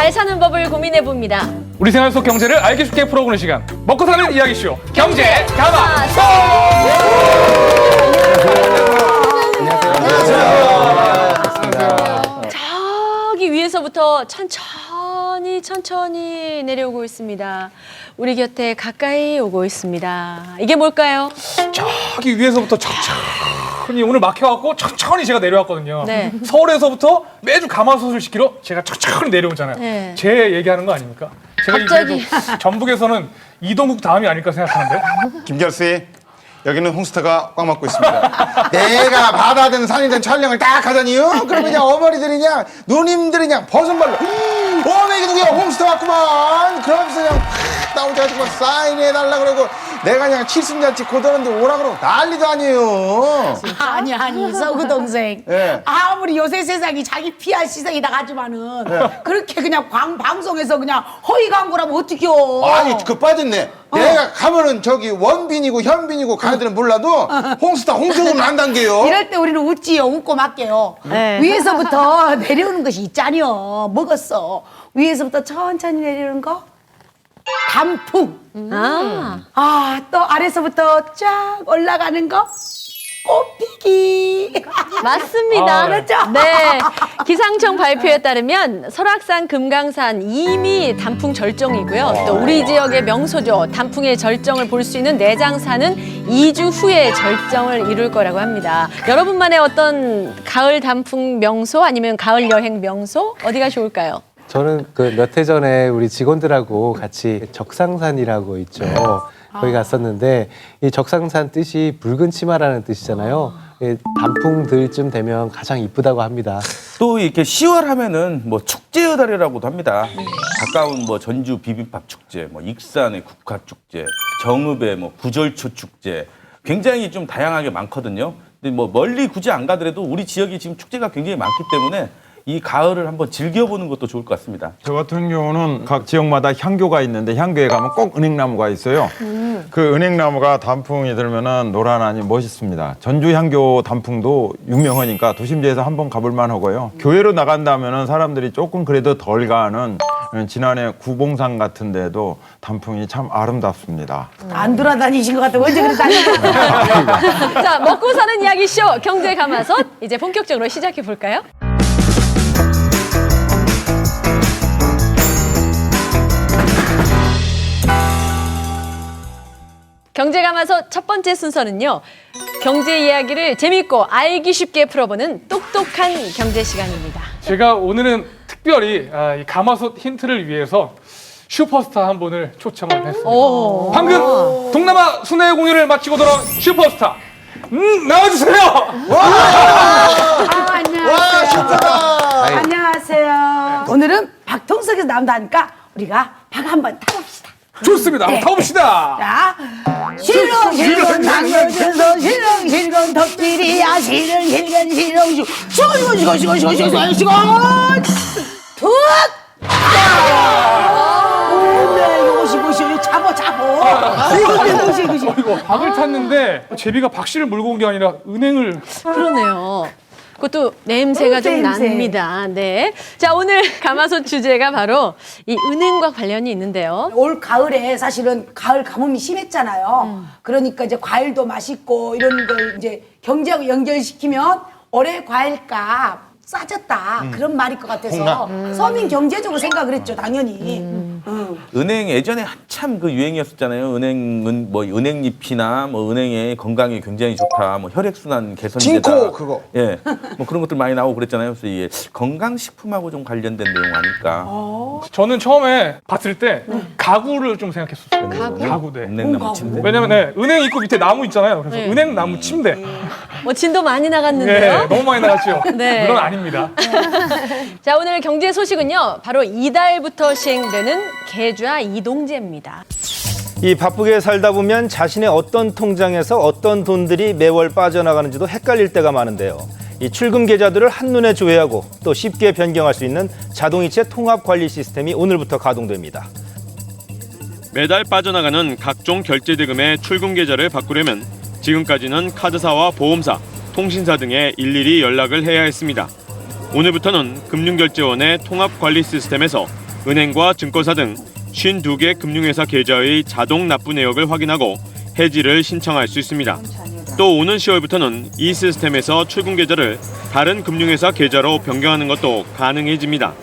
잘 사는 법을 고민해봅니다. 우리 생활 속 경제를 알기 쉽게 풀어보는 시간. 먹고 사는 이야기쇼. 경제 가마솥! 저기 위에서부터 천천히 내려오고 있습니다. 우리 곁에 가까이 오고 있습니다. 이게 뭘까요? 저기 위에서부터 천천히 오늘 막혀갖고 천천히 제가 내려왔거든요. 네. 서울에서부터 매주 가마솥을 시키러 제가 천천히 내려오잖아요. 네. 제 얘기하는 거 아닙니까? 제가 갑자기. 이제 전북에서는 이동국 다음이 아닐까 생각하는데. 김결씨, 여기는 홈스테가 꽉 막고 있습니다. 내가 바다든 산이든 촬영을 딱 하더니요. 그러면 그냥 어머니들이 그냥 누님들이 그냥 벗은발로 어메 이게 누구야 홈스테 왔구만. 그러면서 그냥 팍 나오자가지고 사인해달라 그러고 내가 그냥 칠순잔치 고더는데 오라 그러고 난리도 아니에요. 아니 서구 동생. 예. 아무리 요새 세상이 자기 PR 시장이다 하지만은 그렇게 그냥 방송에서 그냥 허위 광고라면 어떡해요? 아니 그 빠졌네. 내가 가면은 저기 원빈이고 현빈이고 가들은 몰라도 홍스타 홍성은 안단게요. 이럴 때 우리는 웃지요. 웃고 맞게요. 네. 위에서부터 내려오는 것이 있잖여. 먹었어. 위에서부터 천천히 내려오는 거 단풍. 또 아래서부터 쫙 올라가는 거 꽃피기. 맞습니다. 그렇죠? 네. 기상청 발표에 따르면 설악산, 금강산 이미 단풍 절정이고요. 또 우리 지역의 명소죠. 단풍의 절정을 볼 수 있는 내장산은 2주 후에 절정을 이룰 거라고 합니다. 여러분만의 어떤 가을 단풍 명소 아니면 가을 여행 명소 어디가 좋을까요? 저는 그 몇 해 전에 우리 직원들하고 같이 적상산이라고 있죠. 거기 갔었는데 이 적상산 뜻이 붉은 치마라는 뜻이잖아요. 단풍들쯤 되면 가장 이쁘다고 합니다. 또 이렇게 10월 하면은 뭐 축제의 달이라고도 합니다. 가까운 뭐 전주 비빔밥 축제, 뭐 익산의 국화 축제, 정읍의 뭐 구절초 축제, 굉장히 좀 다양하게 많거든요. 근데 뭐 멀리 굳이 안 가더라도 우리 지역이 지금 축제가 굉장히 많기 때문에 이 가을을 한번 즐겨보는 것도 좋을 것 같습니다. 저 같은 경우는 각 지역마다 향교가 있는데 향교에 가면 꼭 은행나무가 있어요. 그 은행나무가 단풍이 들면은 노란하니 멋있습니다. 전주 향교 단풍도 유명하니까 도심지에서 한번 가볼 만하고요. 교회로 나간다면은 사람들이 조금 그래도 덜 가는 지난해 구봉산 같은 데도 단풍이 참 아름답습니다. 안 돌아다니신 것 같아. 언제 그래 다니고. 자, 먹고 사는 이야기쇼 경제 가마솥 이제 본격적으로 시작해 볼까요? 경제 가마솥 첫 번째 순서는요. 경제 이야기를 재밌고 알기 쉽게 풀어보는 똑똑한 경제 시간입니다. 제가 오늘은 특별히 이 가마솥 힌트를 위해서 슈퍼스타 한 분을 초청을 했습니다. 방금 동남아 순회 공연을 마치고 돌아온 슈퍼스타 나와주세요. 와 슈퍼다. 안녕하세요. 오늘은 박통석에서 나온다니까 우리가 박 한번 타봅시다. 좋습니다. 한번 타봅시다. 자, 실렁실렁 당근들도 실렁실렁 덕질이야 실렁실렁 시고 툭! 오시 잡어 이거 박을 탔는데 제비가 박 씨를 몰고 온 게 아니라 은행을. 그러네요. 그것도 냄새가 좀 냄새. 납니다. 네. 자, 오늘 가마솥 주제가 바로 이 은행과 관련이 있는데요. 올 가을에 사실은 가을 가뭄이 심했잖아요. 그러니까 이제 과일도 맛있고 이런 걸 이제 경제하고 연결시키면 올해 과일값 싸졌다 그런 말일 것 같아서 서민 경제적으로 생각을 했죠 당연히. 은행 예전에 한참 그 유행이었었잖아요. 은행은 뭐 은행잎이나 뭐 은행의 건강에 굉장히 좋다. 뭐 혈액순환 개선제다. 징코 그거. 예, 뭐 그런 것들 많이 나오고 그랬잖아요. 그래서 이게 건강식품하고 좀 관련된 내용 아닐까. 저는 처음에 봤을 때 가구를 좀 생각했었어요. 가구? 네. 은행나무 침대. 왜냐면 은행 입구 밑에 나무 있잖아요. 그래서 네. 은행 나무 침대. 뭐 진도 많이 네, 나갔는데요. 너무 많이 나갔죠. 네. 물론 아닙니다. 자, 오늘 경제 소식은요. 바로 이달부터 시행되는 계좌 이동제입니다. 이 바쁘게 살다 보면 자신의 어떤 통장에서 어떤 돈들이 매월 빠져나가는지도 헷갈릴 때가 많은데요. 이 출금 계좌들을 한눈에 조회하고 또 쉽게 변경할 수 있는 자동이체 통합 관리 시스템이 오늘부터 가동됩니다. 매달 빠져나가는 각종 결제 대금의 출금 계좌를 바꾸려면 지금까지는 카드사와 보험사, 통신사 등에 일일이 연락을 해야 했습니다. 오늘부터는 금융결제원의 통합관리 시스템에서 은행과 증권사 등 52개 금융회사 계좌의 자동 납부 내역을 확인하고 해지를 신청할 수 있습니다. 또 오는 10월부터는 이 시스템에서 출금 계좌를 다른 금융회사 계좌로 변경하는 것도 가능해집니다.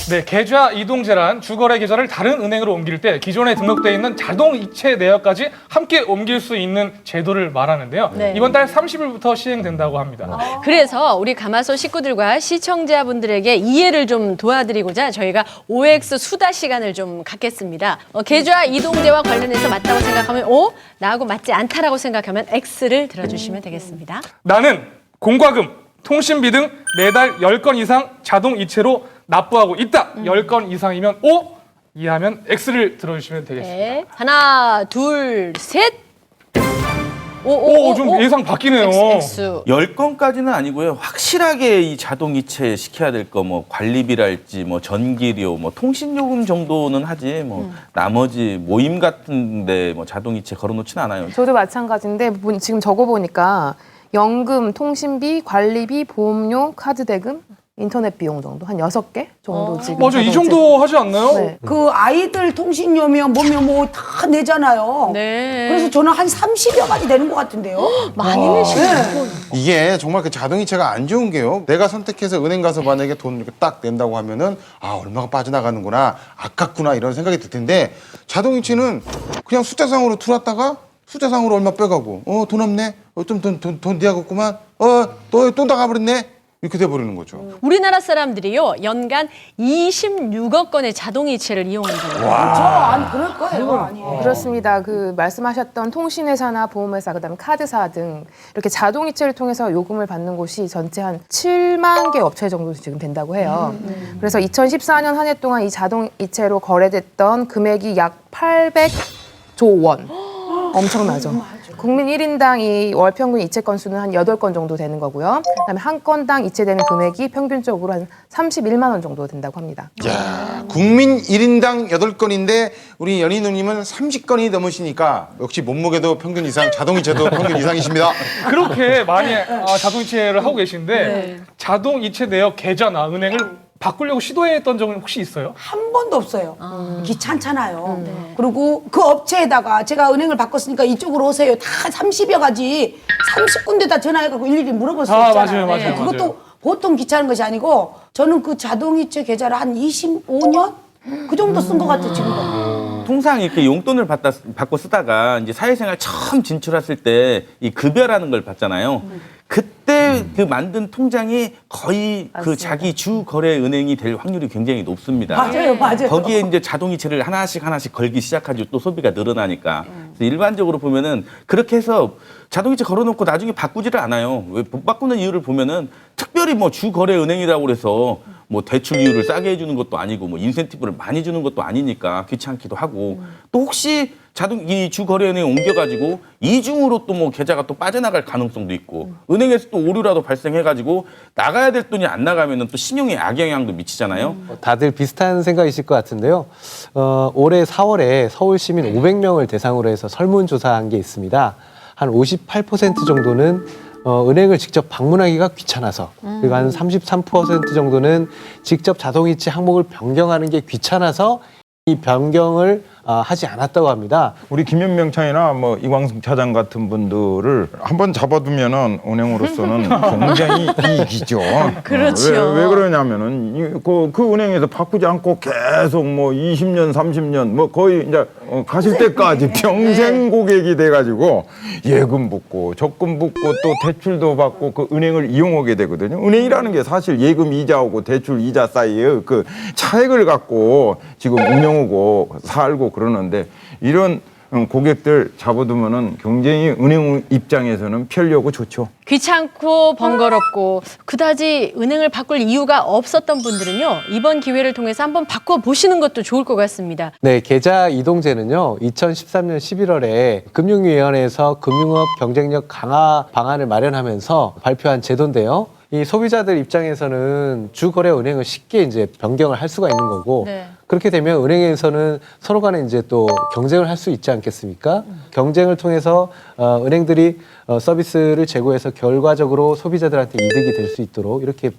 네, 계좌 이동제란 주거래 계좌를 다른 은행으로 옮길 때 기존에 등록되어 있는 자동 이체 내역까지 함께 옮길 수 있는 제도를 말하는데요. 네. 이번 달 30일부터 시행된다고 합니다. 그래서 우리 가마솥 식구들과 시청자분들에게 이해를 좀 도와드리고자 저희가 OX 수다 시간을 좀 갖겠습니다. 계좌 이동제와 관련해서 맞다고 생각하면 O, 나하고 맞지 않다라고 생각하면 X를 들어주시면 되겠습니다. 나는 공과금, 통신비 등 매달 10건 이상 자동 이체로 납부하고 있다. 10건 이상이면 O, 이하면 X를 들어주시면 되겠습니다. 네. 하나, 둘, 셋. 오, 좀 예상 바뀌네요. X. 10건까지는 아니고요. 확실하게 이 자동 이체 시켜야 될 거 뭐 관리비랄지 뭐 전기료 뭐 통신요금 정도는 하지 뭐 나머지 모임 같은데 뭐 자동 이체 걸어놓지는 않아요. 저도 마찬가지인데 지금 적어보니까 연금, 통신비, 관리비, 보험료, 카드 대금, 인터넷 비용 정도 한 6개 정도 지금. 맞아, 이 정도 하지 않나요? 네. 그 아이들 통신료면 뭐면 뭐 다 내잖아요. 네. 그래서 저는 한 30여 가지 되는 것 같은데요. 많이 내시네요. 이게 정말 그 자동이체가 안 좋은 게요. 내가 선택해서 은행 가서 만약에 돈 이렇게 딱 낸다고 하면은 아, 얼마가 빠져나가는구나, 아깝구나 이런 생각이 들 텐데 자동이체는 그냥 숫자상으로 들어왔다가 숫자상으로 얼마 빼가고 돈 없네, 좀 돈 뒤하겠구만, 또 나가버렸네, 이렇게 돼버리는 거죠. 우리나라 사람들이요 연간 26억 건의 자동 이체를 이용한다고요. 아니 그럴 거예요. 아니. 그렇습니다. 그 말씀하셨던 통신회사나 보험회사, 그다음에 카드사 등 이렇게 자동이체를 통해서 요금을 받는 곳이 전체 한 7만 개 업체 정도 지금 된다고 해요. 그래서 2014년 한 해 동안 이 자동이체로 거래됐던 금액이 약 800조 원. 엄청나죠. 국민 1인당 이 월 평균 이체 건수는 한 8건 정도 되는 거고요. 그다음에 한 건당 이체되는 금액이 평균적으로 한 31만 원 정도 된다고 합니다. 야, 국민 1인당 8건인데 우리 연희 누님은 30건이 넘으시니까 역시 몸무게도 평균 이상, 자동이체도 평균 이상이십니다. 그렇게 많이 자동 이체를 하고 계신데 자동 이체 내역 계좌나 은행을 바꾸려고 시도했던 적은 혹시 있어요? 한 번도 없어요. 귀찮잖아요. 그리고 그 업체에다가 제가 은행을 바꿨으니까 이쪽으로 오세요. 다 30여 가지 30군데 다 전화해가지고 일일이 물어볼 수 있잖아요. 맞아요. 그것도 보통 귀찮은 것이 아니고 저는 그 자동이체 계좌를 한 25년? 그 정도 쓴 것 같아요, 지금도. 통상 이렇게 용돈을 받고 쓰다가 이제 사회생활 처음 진출했을 때 이 급여라는 걸 받잖아요. 그때 그 만든 통장이 거의 그 자기 주 거래 은행이 될 확률이 굉장히 높습니다. 맞아요. 거기에 이제 자동이체를 하나씩 걸기 시작하죠. 또 소비가 늘어나니까. 그래서 일반적으로 보면은 그렇게 해서 자동이체 걸어놓고 나중에 바꾸지를 않아요. 왜 못 바꾸는 이유를 보면은 특별히 뭐 주 거래 은행이라고 그래서 뭐 대출 이율을 싸게 해주는 것도 아니고 뭐 인센티브를 많이 주는 것도 아니니까 귀찮기도 하고 또 혹시 이 주거래은행 옮겨가지고 이중으로 또 뭐 계좌가 또 빠져나갈 가능성도 있고 은행에서 또 오류라도 발생해가지고 나가야 될 돈이 안 나가면은 또 신용에 악영향도 미치잖아요. 다들 비슷한 생각이실 것 같은데요. 올해 4월에 서울 시민 500명을 대상으로 해서 설문조사한 게 있습니다. 한 58% 정도는 은행을 직접 방문하기가 귀찮아서, 그리고 한 33% 정도는 직접 자동이체 항목을 변경하는 게 귀찮아서 이 변경을 하지 않았다고 합니다. 우리 김현명 차이나 뭐 이광숙 차장 같은 분들을 한번 잡아두면은 은행으로서는 굉장히 이익이죠. 그렇죠. 왜 그러냐면은 그 은행에서 바꾸지 않고 계속 뭐 20년, 30년 뭐 거의 이제 가실 때까지 평생 고객이 돼가지고 예금 붓고 적금 붓고 또 대출도 받고 그 은행을 이용하게 되거든요. 은행이라는 게 사실 예금 이자하고 대출 이자 사이에 그 차액을 갖고 지금 운영하고 살고 그러는데 이런 고객들 잡아두면은 굉장히 은행 입장에서는 편리하고 좋죠. 귀찮고 번거롭고 그다지 은행을 바꿀 이유가 없었던 분들은요 이번 기회를 통해서 한번 바꿔보시는 것도 좋을 것 같습니다. 네, 계좌 이동제는요 2013년 11월에 금융위원회에서 금융업 경쟁력 강화 방안을 마련하면서 발표한 제도인데요. 이 소비자들 입장에서는 주거래 은행을 쉽게 이제 변경을 할 수가 있는 거고, 네. 그렇게 되면 은행에서는 서로 간에 이제 또 경쟁을 할 수 있지 않겠습니까? 경쟁을 통해서 은행들이 서비스를 제공해서 결과적으로 소비자들한테 이득이 될 수 있도록 이렇게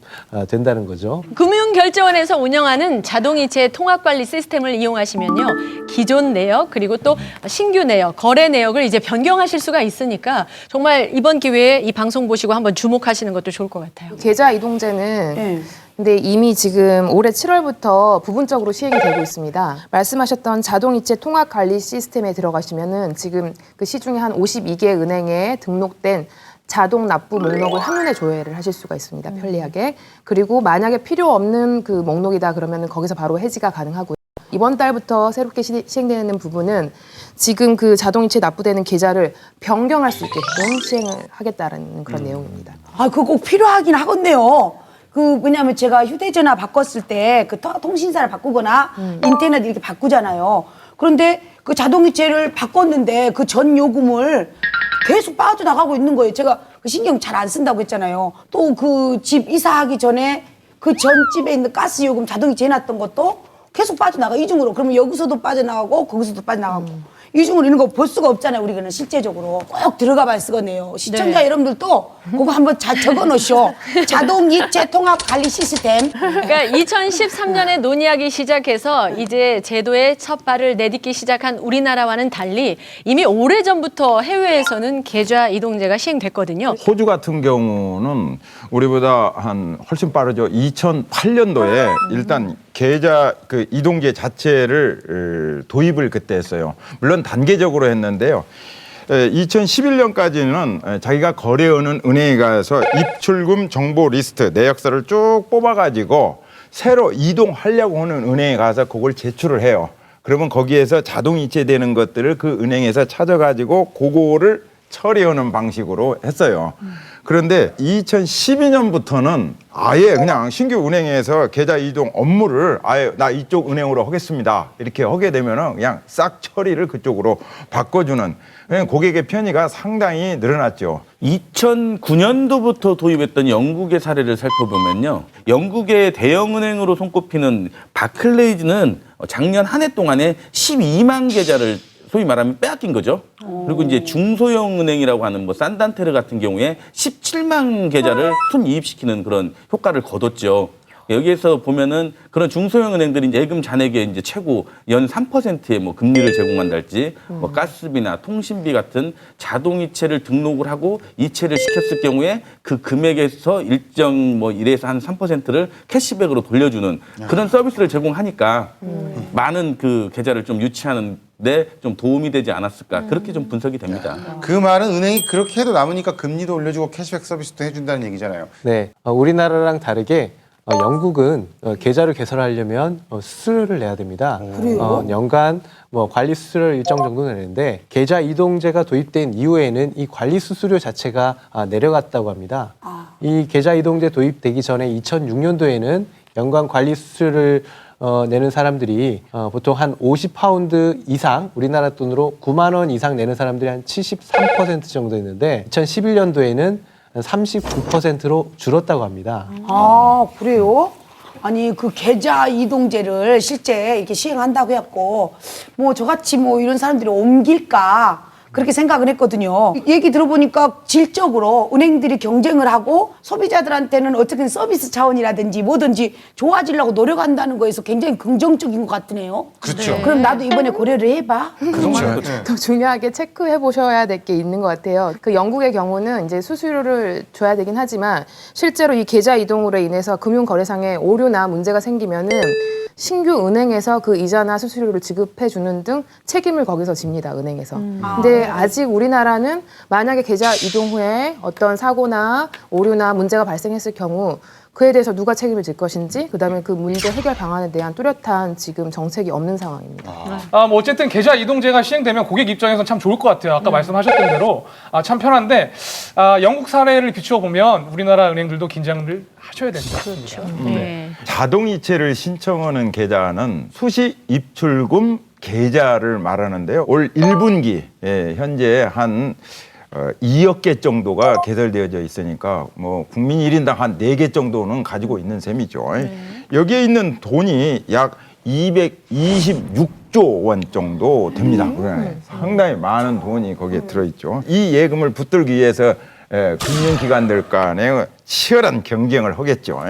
된다는 거죠. 금융결제원에서 운영하는 자동이체 통합관리 시스템을 이용하시면요. 기존 내역 그리고 또 신규 내역, 거래 내역을 이제 변경하실 수가 있으니까 정말 이번 기회에 이 방송 보시고 한번 주목하시는 것도 좋을 것 같아요. 계좌 이동제는 네. 근데 이미 지금 올해 7월부터 부분적으로 시행이 되고 있습니다. 말씀하셨던 자동이체 통합관리 시스템에 들어가시면은 지금 그 시중에 한 52개 은행에 등록된 자동 납부 목록을 한눈에 조회를 하실 수가 있습니다. 편리하게. 그리고 만약에 필요 없는 그 목록이다 그러면은 거기서 바로 해지가 가능하고요. 이번 달부터 새롭게 시행되는 부분은 지금 그 자동이체 납부되는 계좌를 변경할 수 있게끔 시행을 하겠다라는 그런 내용입니다. 아, 그거 꼭 필요하긴 하겠네요. 왜냐면 제가 휴대전화 바꿨을 때 그 통신사를 바꾸거나 인터넷 이렇게 바꾸잖아요. 그런데 그 자동이체를 바꿨는데 그 전 요금을 계속 빠져나가고 있는 거예요. 제가 그 신경 잘 안 쓴다고 했잖아요. 또 그 집 이사하기 전에 그 전 집에 있는 가스 요금 자동이체 해놨던 것도 계속 빠져나가, 이중으로. 그러면 여기서도 빠져나가고 거기서도 빠져나가고. 이중으로 이런 거 볼 수가 없잖아요. 우리는 실제적으로 꼭 들어가 봐야 쓰겠네요. 시청자 네. 여러분들도 그거 한번 적어 놓으시오. 자동이체 통합 관리 시스템. 그러니까 2013년에 논의하기 시작해서 이제 제도에 첫 발을 내딛기 시작한 우리나라와는 달리 이미 오래전부터 해외에서는 계좌 이동제가 시행됐거든요. 호주 같은 경우는 우리보다 한 훨씬 빠르죠. 2008년도에 일단 계좌 그 이동제 자체를 도입을 그때 했어요. 물론 단계적으로 했는데요. 2011년까지는 자기가 거래하는 은행에 가서 입출금 정보 리스트 내역서를 쭉 뽑아가지고 새로 이동하려고 하는 은행에 가서 그걸 제출을 해요. 그러면 거기에서 자동이체되는 것들을 그 은행에서 찾아가지고 그거를 처리하는 방식으로 했어요. 그런데 2012년부터는 아예 그냥 신규 은행에서 계좌 이동 업무를 아예 나 이쪽 은행으로 하겠습니다. 이렇게 하게 되면은 그냥 싹 처리를 그쪽으로 바꿔주는 고객의 편의가 상당히 늘어났죠. 2009년도부터 도입했던 영국의 사례를 살펴보면요. 영국의 대형은행으로 손꼽히는 바클레이즈는 작년 한 해 동안에 12만 계좌를 소위 말하면 빼앗긴 거죠. 그리고 이제 중소형 은행이라고 하는 뭐 산단테르 같은 경우에 17만 계좌를 순이입시키는 그런 효과를 거뒀죠. 여기에서 보면은 그런 중소형 은행들이 이제 예금 잔액의 이제 최고 연 3%의 뭐 금리를 제공한달지 뭐 가스비나 통신비 같은 자동이체를 등록을 하고 이체를 시켰을 경우에 그 금액에서 일정 뭐 1에서 한 3%를 캐시백으로 돌려주는 그런 서비스를 제공하니까 많은 그 계좌를 좀 유치하는 데 좀 도움이 되지 않았을까 그렇게 좀 분석이 됩니다. 그 말은 은행이 그렇게 해도 남으니까 금리도 올려주고 캐시백 서비스도 해준다는 얘기잖아요. 네, 우리나라랑 다르게 영국은 계좌를 개설하려면 수수료를 내야 됩니다. 그래요? 연간 관리 수수료를 일정 정도 내는데 계좌 이동제가 도입된 이후에는 이 관리 수수료 자체가 내려갔다고 합니다. 이 계좌 이동제 도입되기 전에 2006년도에는 연간 관리 수수료를 내는 사람들이 보통 한 50파운드 이상, 우리나라 돈으로 9만 원 이상 내는 사람들이 한 73% 정도 있는데 2011년도에는 39%로 줄었다고 합니다. 아, 그래요? 아니, 그 계좌 이동제를 실제 이렇게 시행한다고 해갖고, 뭐, 저같이 뭐 이런 사람들이 옮길까, 그렇게 생각을 했거든요. 얘기 들어보니까 질적으로 은행들이 경쟁을 하고 소비자들한테는 어떻게든 서비스 차원이라든지 뭐든지 좋아지려고 노력한다는 거에서 굉장히 긍정적인 것 같으네요. 그렇죠. 그럼 나도 이번에 고려를 해봐. 그렇죠. 더 중요하게 체크해 보셔야 될 게 있는 것 같아요. 그 영국의 경우는 이제 수수료를 줘야 되긴 하지만 실제로 이 계좌 이동으로 인해서 금융거래상에 오류나 문제가 생기면은 신규 은행에서 그 이자나 수수료를 지급해 주는 등 책임을 거기서 집니다, 은행에서. 근데 아직 우리나라는 만약에 계좌 이동 후에 어떤 사고나 오류나 문제가 발생했을 경우 그에 대해서 누가 책임을 질 것인지, 그다음에 그 문제 해결 방안에 대한 뚜렷한 지금 정책이 없는 상황입니다. 뭐 어쨌든 계좌 이동제가 시행되면 고객 입장에서는 참 좋을 것 같아요. 아까 말씀하셨던 대로 참 편한데 영국 사례를 비추어 보면 우리나라 은행들도 긴장을 하셔야 됩니다. 그렇죠. 네. 자동이체를 신청하는 계좌는 수시 입출금 계좌를 말하는데요. 올 1분기 현재 한 2억 개 정도가 개설되어져 있으니까 뭐 국민 1인당 한 4개 정도는 가지고 있는 셈이죠. 여기에 있는 돈이 약 226조 원 정도 됩니다. 상당히 많은 돈이 거기에 들어있죠. 이 예금을 붙들기 위해서 금융기관들 간에 치열한 경쟁을 하겠죠.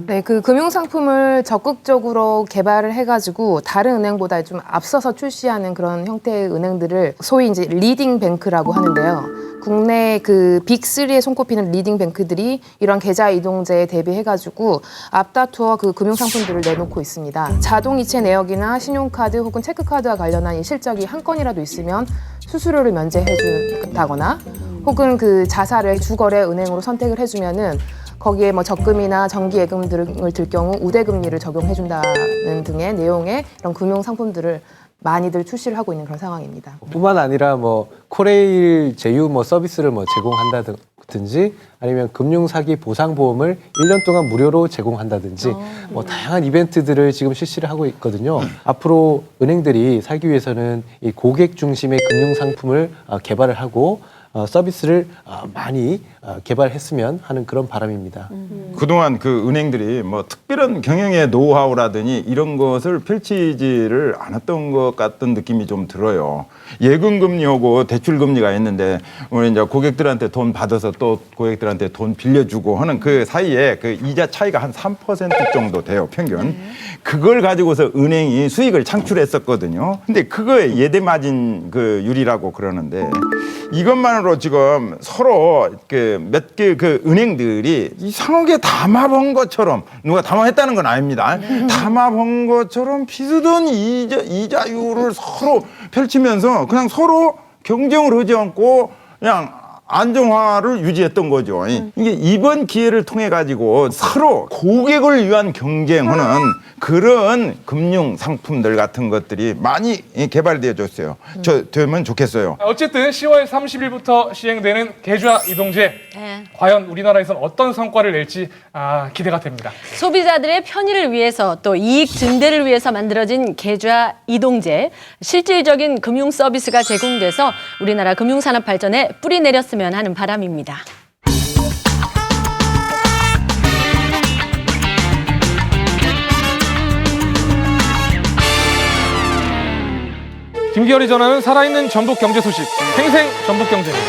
네, 그 금융 상품을 적극적으로 개발을 해가지고 다른 은행보다 좀 앞서서 출시하는 그런 형태의 은행들을 소위 이제 리딩 뱅크라고 하는데요. 국내 그 빅3에 손꼽히는 리딩 뱅크들이 이런 계좌 이동제에 대비해가지고 앞다투어 그 금융 상품들을 내놓고 있습니다. 자동이체 내역이나 신용카드 혹은 체크카드와 관련한 이 실적이 한 건이라도 있으면 수수료를 면제해준다거나 혹은 그 자사를 주거래 은행으로 선택을 해주면은 거기에 뭐 적금이나 정기예금 등을 들 경우 우대금리를 적용해준다는 등의 내용의 이런 금융 상품들을 많이들 출시를 하고 있는 그런 상황입니다. 뿐만 아니라 뭐 코레일 제휴 뭐 서비스를 뭐 제공한다든지 아니면 금융 사기 보상 보험을 1년 동안 무료로 제공한다든지 뭐 다양한 이벤트들을 지금 실시를 하고 있거든요. 앞으로 은행들이 살기 위해서는 이 고객 중심의 금융 상품을 개발을 하고 서비스를 많이 개발했으면 하는 그런 바람입니다. 그동안 그 은행들이 뭐 특별한 경영의 노하우라더니 이런 것을 펼치지를 않았던 것 같은 느낌이 좀 들어요. 예금금리하고 대출금리가 있는데 우리 이제 고객들한테 돈 받아서 또 고객들한테 돈 빌려주고 하는 그 사이에 그 이자 차이가 한 3% 정도 돼요, 평균. 그걸 가지고서 은행이 수익을 창출했었거든요. 근데 그거에 예대마진 그 율이라고 그러는데 이것만으로 지금 서로 몇 개 그 은행들이 이상하게 담아본 것처럼 누가 담아했다는 건 아닙니다. 담아본 것처럼 비슷한 이자율을 서로 펼치면서 그냥 서로 경쟁을 하지 않고 그냥 안정화를 유지했던 거죠. 이게 이번 기회를 통해 가지고 서로 고객을 위한 경쟁하는 그런 금융 상품들 같은 것들이 많이 개발되어 줬어요. 되면 좋겠어요. 어쨌든 10월 30일부터 시행되는 계좌 이동제 과연 우리나라에선 어떤 성과를 낼지 기대가 됩니다. 소비자들의 편의를 위해서 또 이익 증대를 위해서 만들어진 계좌 이동제, 실질적인 금융 서비스가 제공돼서 우리나라 금융산업 발전에 뿌리 내렸으면 하는 바람입니다. 김기열이 전하는 살아있는 전북 경제 소식, 생생 전북 경제입니다.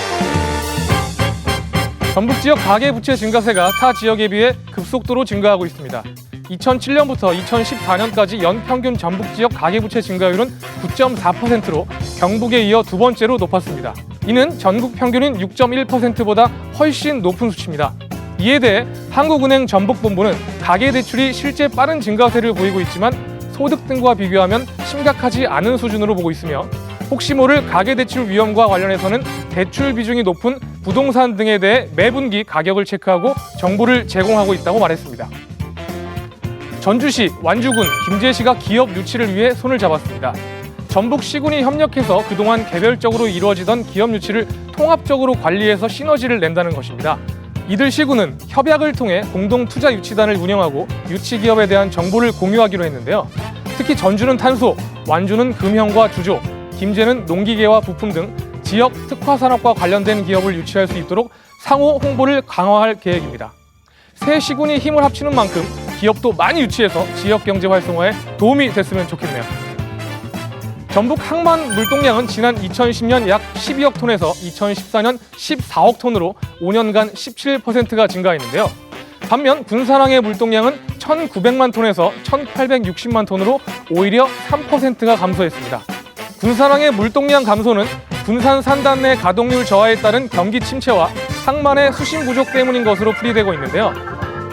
전북 지역 가계 부채 증가세가 타 지역에 비해 급속도로 증가하고 있습니다. 2007년부터 2014년까지 연평균 전북 지역 가계 부채 증가율은 9.4%로 경북에 이어 두 번째로 높았습니다. 이는 전국 평균인 6.1%보다 훨씬 높은 수치입니다. 이에 대해 한국은행 전북본부는 가계대출이 실제 빠른 증가세를 보이고 있지만 소득 등과 비교하면 심각하지 않은 수준으로 보고 있으며 혹시 모를 가계대출 위험과 관련해서는 대출 비중이 높은 부동산 등에 대해 매분기 가격을 체크하고 정보를 제공하고 있다고 말했습니다. 전주시, 완주군, 김제시가 기업 유치를 위해 손을 잡았습니다. 전북시군이 협력해서 그동안 개별적으로 이루어지던 기업 유치를 통합적으로 관리해서 시너지를 낸다는 것입니다. 이들 시군은 협약을 통해 공동투자 유치단을 운영하고 유치기업에 대한 정보를 공유하기로 했는데요. 특히 전주는 탄소, 완주는 금형과 주조, 김제는 농기계와 부품 등 지역 특화산업과 관련된 기업을 유치할 수 있도록 상호 홍보를 강화할 계획입니다. 세 시군이 힘을 합치는 만큼 기업도 많이 유치해서 지역 경제 활성화에 도움이 됐으면 좋겠네요. 전북 항만 물동량은 지난 2010년 약 12억 톤에서 2014년 14억 톤으로 5년간 17%가 증가했는데요. 반면 군산항의 물동량은 1,900만 톤에서 1,860만 톤으로 오히려 3%가 감소했습니다. 군산항의 물동량 감소는 군산 산단 내 가동률 저하에 따른 경기 침체와 항만의 수신 부족 때문인 것으로 풀이되고 있는데요.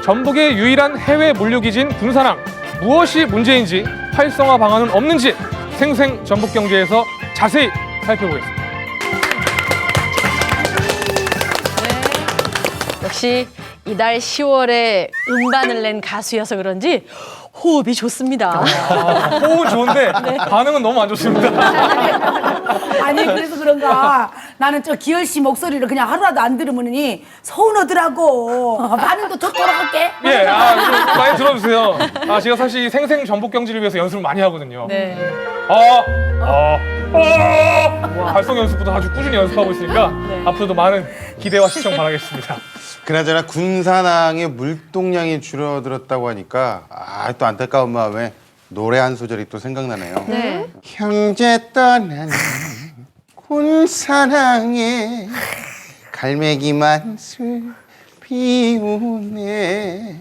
전북의 유일한 해외 물류기지인 군산항, 무엇이 문제인지 활성화 방안은 없는지 생생 전북경제에서 자세히 살펴보겠습니다. 역시 이달 10월에 음반을 낸 가수여서 그런지 호흡이 좋습니다. 호흡은 좋은데 반응은 너무 안 좋습니다. 아니 그래서 그런가 나는 저 기열 씨 목소리를 그냥 하루라도 안 들으면이 서운하더라고. 반응도 더 돌아갈게. 예, 좀 많이 들어주세요. 제가 사실 생생 전북 경제를 위해서 연습을 많이 하거든요. 네. 발성 연습부터 아주 꾸준히 연습하고 있으니까 앞으로도 많은 기대와 시청 바라겠습니다. 그나저나 군산항의 물동량이 줄어들었다고 하니까 또 안타까운 마음에 노래 한 소절이 또 생각나네요. 네. 형제 떠나는 군사랑에 갈매기만 슬 피우네.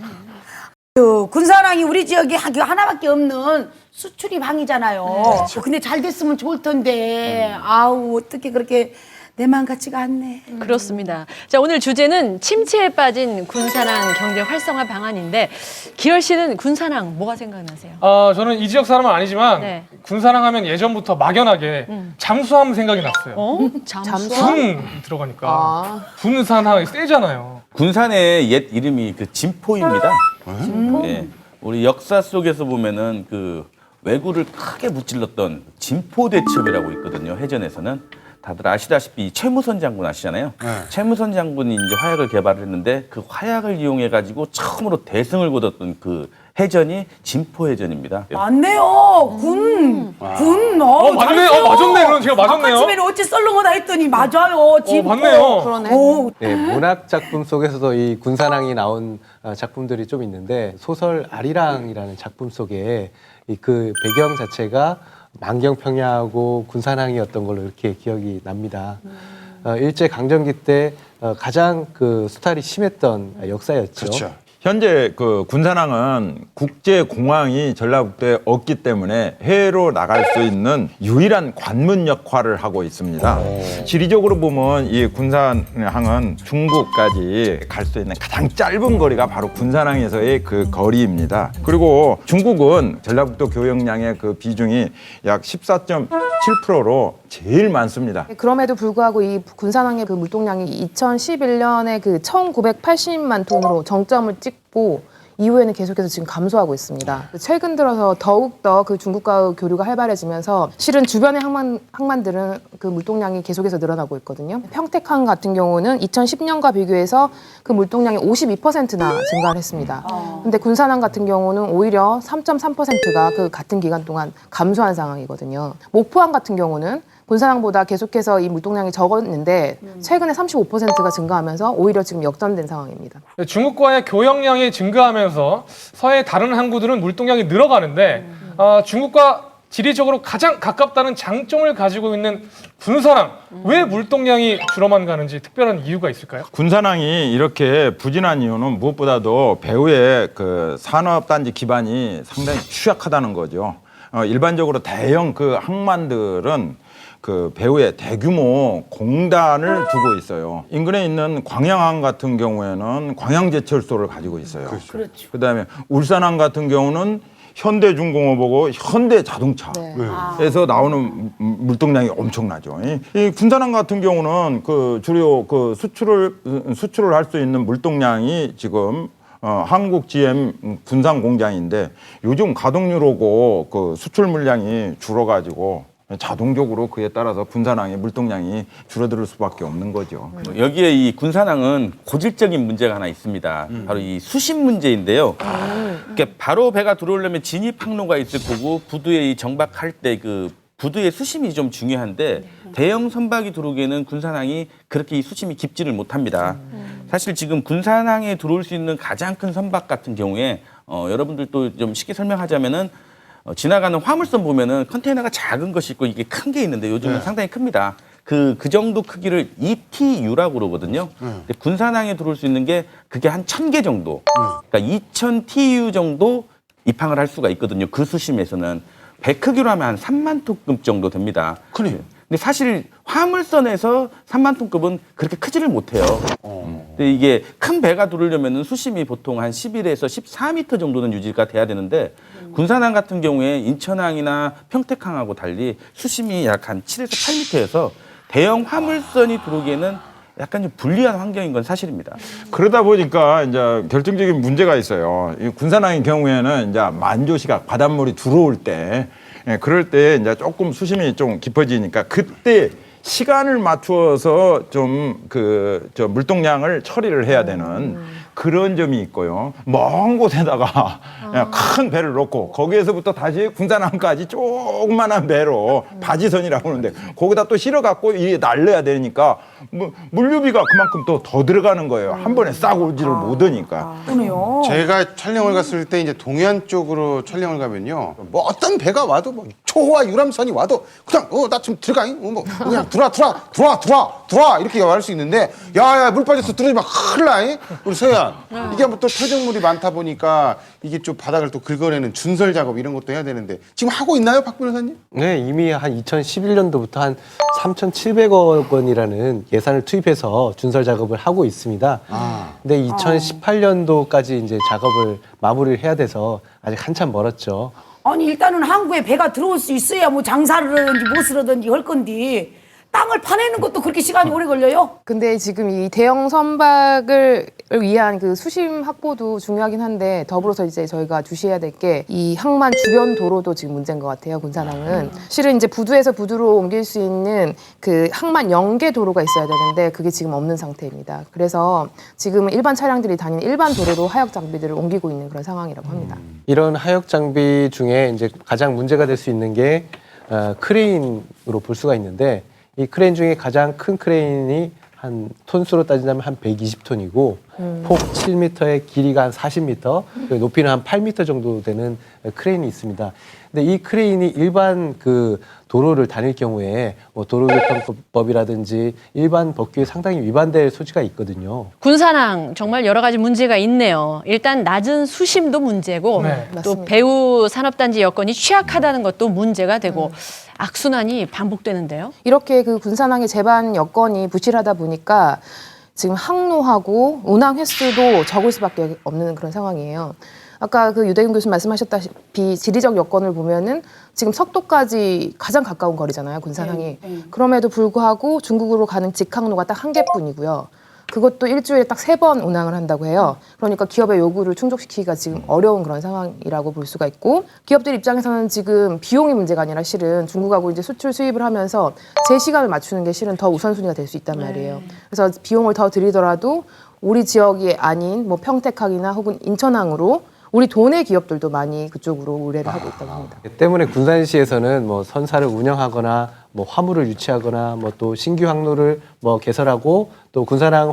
그 군사랑이 우리 지역에 하나밖에 없는 수출입 항이잖아요. 근데 잘 됐으면 좋을 텐데 아우 어떻게 그렇게 내 마음 같지가 않네. 그렇습니다. 자, 오늘 주제는 침체에 빠진 군사랑 경제 활성화 방안인데 기열 씨는 군사랑 뭐가 생각나세요? 저는 이 지역 사람은 아니지만 네. 군사랑 하면 예전부터 막연하게 잠수함 생각이 났어요. 잠수함? 군 들어가니까 군산항이 세잖아요. 군산의 옛 이름이 그 진포입니다. 예. 우리 역사 속에서 보면은 그 왜구를 크게 무찔렀던 진포대첩이라고 있거든요. 해전에서는. 다들 아시다시피 최무선 장군 아시잖아요. 최무선 장군이 이제 화약을 개발을 했는데 그 화약을 이용해 가지고 처음으로 대승을 거뒀던 그 해전이 진포해전입니다. 맞네요. 군. 맞네. 맞았네. 그럼 제가 맞았네요. 아까쯤에는 어찌 썰렁하다 했더니 맞아요. 진포. 맞네요. 그러네. 네, 문학 작품 속에서도 이 군사랑이 나온 작품들이 좀 있는데 소설 아리랑이라는 작품 속에 이 그 배경 자체가 만경평야하고 군사랑이었던 걸로 이렇게 기억이 납니다. 일제 강점기 때 가장 그 수탈이 심했던 역사였죠. 그렇죠. 현재 그 군산항은 국제 공항이 전라북도에 없기 때문에 해외로 나갈 수 있는 유일한 관문 역할을 하고 있습니다. 지리적으로 보면 이 군산항은 중국까지 갈 수 있는 가장 짧은 거리가 바로 군산항에서의 그 거리입니다. 그리고 중국은 전라북도 교역량의 그 비중이 약 14.7%로 제일 많습니다. 그럼에도 불구하고 이 군산항의 그 물동량이 2011년에 그 1,980만 톤으로 정점을 찍고 이후에는 계속해서 지금 감소하고 있습니다. 최근 들어서 더욱더 그 중국과의 교류가 활발해지면서 실은 주변의 항만들은 그 물동량이 계속해서 늘어나고 있거든요. 평택항 같은 경우는 2010년과 비교해서 그 물동량이 52%나 증가를 했습니다. 근데 군산항 같은 경우는 오히려 3.3%가 그 같은 기간 동안 감소한 상황이거든요. 목포항 같은 경우는 군산항보다 계속해서 이 물동량이 적었는데 최근에 35%가 증가하면서 오히려 지금 역전된 상황입니다. 중국과의 교역량이 증가하면서 서해 다른 항구들은 물동량이 늘어가는데 중국과 지리적으로 가장 가깝다는 장점을 가지고 있는 군사랑 왜 물동량이 줄어만 가는지 특별한 이유가 있을까요? 군산항이 이렇게 부진한 이유는 무엇보다도 배후의 그 산업단지 기반이 상당히 취약하다는 거죠. 일반적으로 대형 그 항만들은 그 배후에 대규모 공단을 두고 있어요. 인근에 있는 광양항 같은 경우에는 광양제철소를 가지고 있어요. 그렇죠. 그다음에 울산항 같은 경우는 현대중공업하고 현대자동차에서 나오는 물동량이 엄청나죠. 이 군산항 같은 경우는 그 주로 그 수출을 할 수 있는 물동량이 지금 한국 GM 군산 공장인데 요즘 가동률 오고 그 수출 물량이 줄어가지고 자동적으로 그에 따라서 군산항의 물동량이 줄어들 수밖에 없는 거죠. 여기에 이 군산항은 고질적인 문제가 하나 있습니다. 바로 이 수심 문제인데요. 그러니까 바로 배가 들어오려면 진입 항로가 있을 거고 부두에 이 정박할 때 그 부두의 수심이 좀 중요한데 대형 선박이 들어오기에는 군산항이 그렇게 이 수심이 깊지를 못합니다. 사실 지금 군산항에 들어올 수 있는 가장 큰 선박 같은 경우에 여러분들도 좀 쉽게 설명하자면은 지나가는 화물선 보면은 컨테이너가 작은 것이 있고 이게 큰 게 있는데 요즘은 상당히 큽니다. 그 정도 크기를 ETU라고 그러거든요. 근데 군산항에 들어올 수 있는 게 그게 한 1,000개 정도. 그러니까 2,000 TU 정도 입항을 할 수가 있거든요. 그 수심에서는. 배 크기로 하면 한 3만 톤급 정도 됩니다. 그래요. 근데 사실 화물선에서 3만 톤급은 그렇게 크지를 못해요. 근데 이게 큰 배가 들어오려면 수심이 보통 한 11에서 14m 정도는 유지가 돼야 되는데 군산항 같은 경우에 인천항이나 평택항하고 달리 수심이 약 한 7에서 8m여서 대형 화물선이 들어오기에는 약간 좀 불리한 환경인 건 사실입니다. 그러다 보니까 이제 결정적인 문제가 있어요. 이 군산항의 경우에는 이제 만조시각 바닷물이 들어올 때, 그럴 때 이제 조금 수심이 좀 깊어지니까 그때 시간을 맞추어서 좀 저 물동량을 처리를 해야 되는 그런 점이 있고요. 먼 곳에다가 그냥 큰 배를 놓고 거기에서부터 다시 군산항까지 쭉 조그만한 배로 바지선이라고 하는데 거기다 또 실어갖고 이게 날려야 되니까 물류비가 그만큼 또 더 들어가는 거예요. 한 번에 싹 오지를 못하니까. 그러네요. 제가 촬영을 갔을 때 이제 동해안 쪽으로 촬영을 가면요. 뭐 어떤 배가 와도 뭐 초호와 유람선이 와도 그냥 나 좀 들어가. 뭐 그냥 들어와 이렇게 말할 수 있는데 야야 물 빠졌어 들어오지 마 큰일 나. 우리 서해안 이게 뭐 또 퇴적물이 많다 보니까 이게 좀 바닥을 또 긁어내는 준설 작업 이런 것도 해야 되는데 지금 하고 있나요, 박 변호사님? 네, 이미 한 2011년도부터 한 3,700억 원이라는 예산을 투입해서 준설 작업을 하고 있습니다. 근데 2018년도까지 이제 작업을 마무리를 해야 돼서 아직 한참 멀었죠. 아니 일단은 항구에 배가 들어올 수 있어야 뭐 장사를 하든지 무엇을 하든지 할 건데 땅을 파내는 것도 그렇게 시간이 오래 걸려요? 근데 지금 이 대형 선박을 위한 그 수심 확보도 중요하긴 한데 더불어서 이제 저희가 주시해야 될 게 이 항만 주변 도로도 지금 문제인 것 같아요. 군산항은 실은 이제 부두에서 부두로 옮길 수 있는 그 항만 연계 도로가 있어야 되는데 그게 지금 없는 상태입니다. 그래서 지금 일반 차량들이 다니는 일반 도로로 하역 장비들을 옮기고 있는 그런 상황이라고 합니다. 이런 하역 장비 중에 이제 가장 문제가 될 수 있는 게 크레인으로 볼 수가 있는데 이 크레인 중에 가장 큰 크레인이 한 톤수로 따진다면 한 120톤이고 폭 7m에 길이가 한 40m, 높이는 한 8m 정도 되는 크레인이 있습니다. 근데 이 크레인이 일반 그 도로를 다닐 경우에 뭐 도로교통법이라든지 일반 법규에 상당히 위반될 소지가 있거든요. 군산항 정말 여러 가지 문제가 있네요. 일단 낮은 수심도 문제고 네. 또 맞습니다. 배후 산업단지 여건이 취약하다는 것도 문제가 되고 악순환이 반복되는데요. 이렇게 그 군산항의 제반 여건이 부실하다 보니까 지금 항로하고 운항 횟수도 적을 수밖에 없는 그런 상황이에요. 아까 그 유대근 교수님 말씀하셨다시피 지리적 여건을 보면은 지금 석도까지 가장 가까운 거리잖아요, 군산항이. 그럼에도 불구하고 중국으로 가는 직항로가 딱 한 개뿐이고요. 그것도 일주일에 딱 3번 운항을 한다고 해요. 그러니까 기업의 요구를 충족시키기가 지금 어려운 그런 상황이라고 볼 수가 있고 기업들 입장에서는 지금 비용이 문제가 아니라 실은 중국하고 이제 수출 수입을 하면서 제 시간을 맞추는 게 실은 더 우선순위가 될 수 있단 말이에요. 그래서 비용을 더 들이더라도 우리 지역이 아닌 뭐 평택항이나 혹은 인천항으로 우리 도내 기업들도 많이 그쪽으로 의뢰를 하고 있다고 합니다. 때문에 군산시에서는 뭐 선사를 운영하거나 뭐 화물을 유치하거나 뭐 또 신규 항로를 뭐 개설하고 또 군산항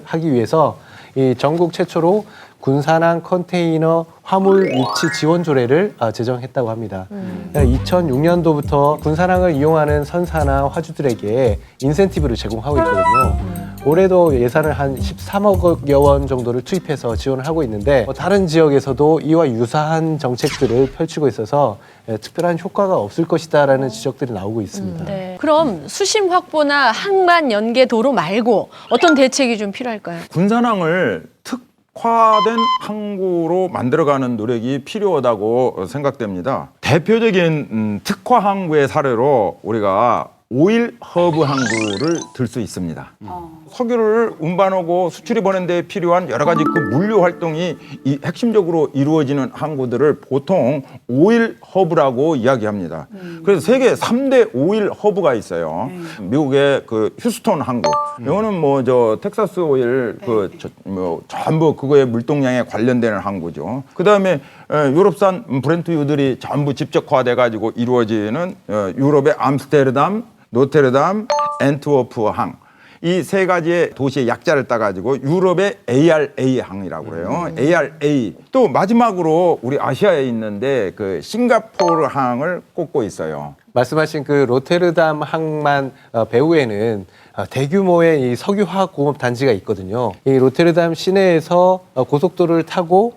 하기 위해서 이 전국 최초로 군산항 컨테이너 화물 유치 지원 조례를 제정했다고 합니다. 2006년도부터 군산항을 이용하는 선사나 화주들에게 인센티브를 제공하고 있거든요. 올해도 예산을 한 13억여 원 정도를 투입해서 지원을 하고 있는데 다른 지역에서도 이와 유사한 정책들을 펼치고 있어서 특별한 효과가 없을 것이다라는 지적들이 나오고 있습니다. 네. 그럼 수심 확보나 항만 연계 도로 말고 어떤 대책이 좀 필요할까요? 군산항을 특화된 항구로 만들어가는 노력이 필요하다고 생각됩니다. 대표적인 특화 항구의 사례로 우리가 오일 허브 항구를 들 수 있습니다. 석유를 운반하고 수출이 보낸 데 필요한 여러 가지 그 물류 활동이 핵심적으로 이루어지는 항구들을 보통 오일 허브라고 이야기합니다. 그래서 세계 3대 오일 허브가 있어요. 미국의 그 휴스턴 항구. 이거는 뭐 저 텍사스 오일 뭐 전부 그거의 물동량에 관련되는 항구죠. 그다음에 유럽산 브렌트유들이 전부 집적화돼 가지고 이루어지는 유럽의 암스테르담, 노테르담, 앤트워프 항. 이 세 가지의 도시의 약자를 따가지고 유럽의 ARA 항이라고 해요. ARA. 또 마지막으로 우리 아시아에 있는데 그 싱가포르 항을 꼽고 있어요. 말씀하신 그 로테르담 항만 배후에는 대규모의 이 석유화학 공업 단지가 있거든요. 이 로테르담 시내에서 고속도로를 타고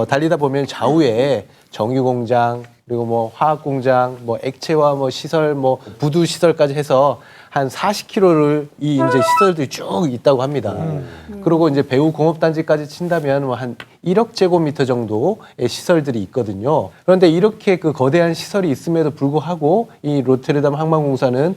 달리다 보면 좌우에 정유공장 그리고 뭐 화학공장, 뭐 액체화 뭐 시설, 뭐 부두 시설까지 해서 한 40km를 이 이제 시설들이 쭉 있다고 합니다. 그리고 이제 배후 공업단지까지 친다면 뭐 한 1억 제곱미터 정도의 시설들이 있거든요. 그런데 이렇게 그 거대한 시설이 있음에도 불구하고 이 로테르담 항만공사는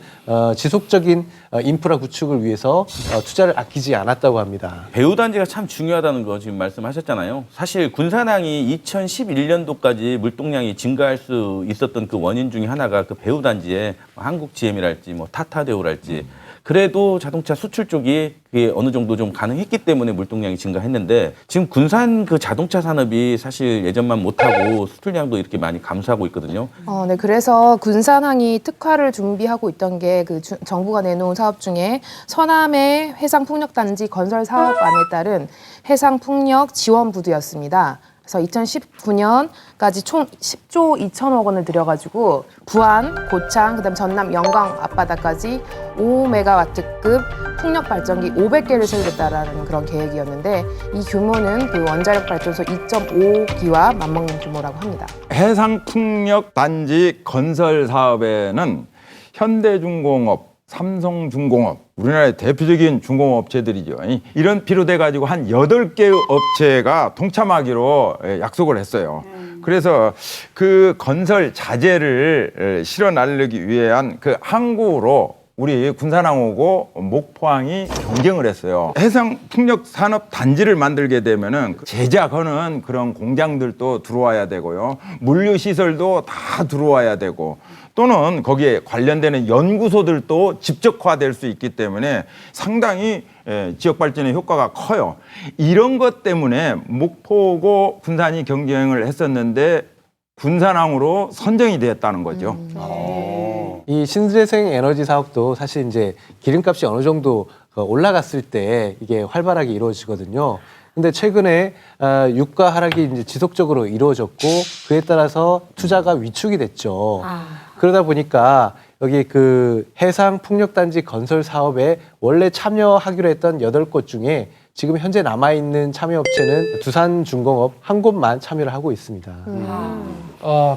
지속적인 인프라 구축을 위해서 투자를 아끼지 않았다고 합니다. 배후 단지가 참 중요하다는 거 지금 말씀하셨잖아요. 사실 군산항이 2011년도까지 물동량이 증가할 수 있었던 그 원인 중에 하나가 그 배후 단지에 한국 GM이랄지 뭐 타타대우랄지 그래도 자동차 수출 쪽이 그게 어느 정도 좀 가능했기 때문에 물동량이 증가했는데 지금 군산 그 자동차 산업이 사실 예전만 못하고 수출량도 이렇게 많이 감소하고 있거든요. 네, 그래서 군산항이 특화를 준비하고 있던 게 그 정부가 내놓은 사업 중에 서남의 해상풍력단지 건설 사업안에 따른 해상풍력 지원부두였습니다. 그래서 2019년까지 총 10조 2천억 원을 들여가지고 부안, 고창, 그다음 전남, 영광 앞바다까지 5메가와트급 풍력 발전기 500개를 세우겠다라는 그런 계획이었는데 이 규모는 그 원자력 발전소 2.5기와 맞먹는 규모라고 합니다. 해상풍력 단지 건설 사업에는 현대중공업, 삼성중공업, 우리나라의 대표적인 중공업체들이죠. 이런 비롯해 가지고 한 8개의 업체가 동참하기로 약속을 했어요. 그래서 그 건설 자재를 실어 나르기 위한 그 항구로 우리 군산항하고 목포항이 경쟁을 했어요. 해상풍력산업단지를 만들게 되면은 제작 거는 그런 공장들도 들어와야 되고요. 물류시설도 다 들어와야 되고 또는 거기에 관련되는 연구소들도 집적화될 수 있기 때문에 상당히 지역 발전의 효과가 커요. 이런 것 때문에 목포고 군산이 경쟁을 했었는데 군산항으로 선정이 되었다는 거죠. 이 신재생 에너지 사업도 사실 이제 기름값이 어느 정도 올라갔을 때 이게 활발하게 이루어지거든요. 근데 최근에 유가 하락이 이제 지속적으로 이루어졌고 그에 따라서 투자가 위축이 됐죠. 그러다 보니까 여기 그 해상 풍력단지 건설 사업에 원래 참여하기로 했던 8곳 중에 지금 현재 남아있는 참여업체는 두산중공업 한 곳만 참여를 하고 있습니다.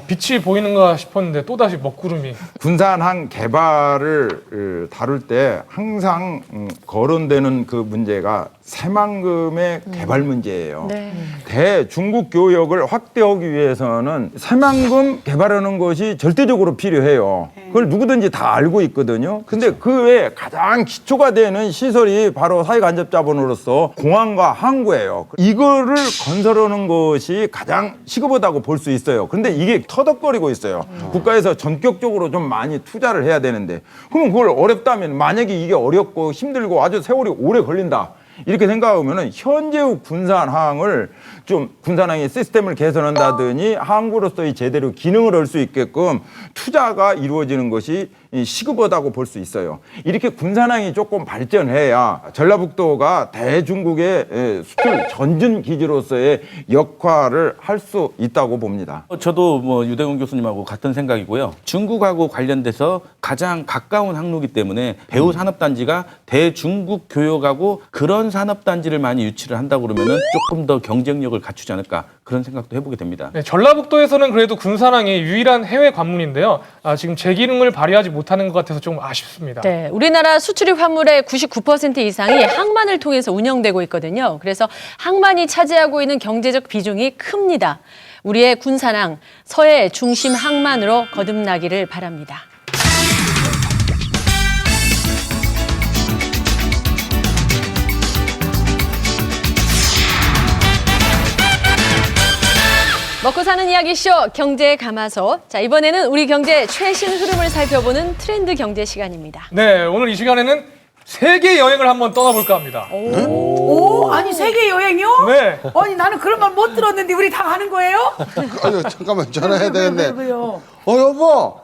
빛이 보이는가 싶었는데 또다시 먹구름이. 군산항 개발을 다룰 때 항상 거론되는 그 문제가 새만금의 개발 문제예요. 네. 대중국 교역을 확대하기 위해서는 새만금 개발하는 것이 절대적으로 필요해요. 그걸 누구든지 다 알고 있거든요. 근데 그 외에 가장 기초가 되는 시설이 바로 사회간접자본으로서 공항과 항구예요. 이거를 건설하는 것이 가장 시급하다고 볼 수 있어요. 근데 이게 터덕거리고 있어요. 국가에서 전격적으로 좀 많이 투자를 해야 되는데 그러면 그걸 어렵다면 만약에 이게 어렵고 힘들고 아주 세월이 오래 걸린다. 이렇게 생각하면은 현재의 군산항을 좀 군산항의 시스템을 개선한다더니 항구로서의 제대로 기능을 할 수 있게끔 투자가 이루어지는 것이 시급하다고 볼 수 있어요. 이렇게 군산항이 조금 발전해야 전라북도가 대중국의 수출 전진 기지로서의 역할을 할 수 있다고 봅니다. 저도 뭐 유대훈 교수님하고 같은 생각이고요. 중국하고 관련돼서 가장 가까운 항로이기 때문에 배후 산업단지가 대중국 교역하고 그런 산업단지를 많이 유치를 한다고 그러면은 조금 더 경쟁력을 갖추지 않을까 그런 생각도 해보게 됩니다. 네, 전라북도에서는 그래도 군산항이 유일한 해외 관문인데요. 지금 제 기능을 발휘하지 못하는 것 같아서 좀 아쉽습니다. 네, 우리나라 수출입 화물의 99% 이상이 항만을 통해서 운영되고 있거든요. 그래서 항만이 차지하고 있는 경제적 비중이 큽니다. 우리의 군산항, 서해 중심 항만으로 거듭나기를 바랍니다. 먹고 사는 이야기쇼 경제 가마솥. 자, 이번에는 우리 경제 최신 흐름을 살펴보는 트렌드 경제 시간입니다. 네, 오늘 이 시간에는 세계 여행을 한번 떠나볼까 합니다. 오, 아니 세계 여행이요? 네. 아니 나는 그런 말 못 들었는데 우리 다 가는 거예요? 아유, 잠깐만 전화해야 되겠네. 왜요? 여보,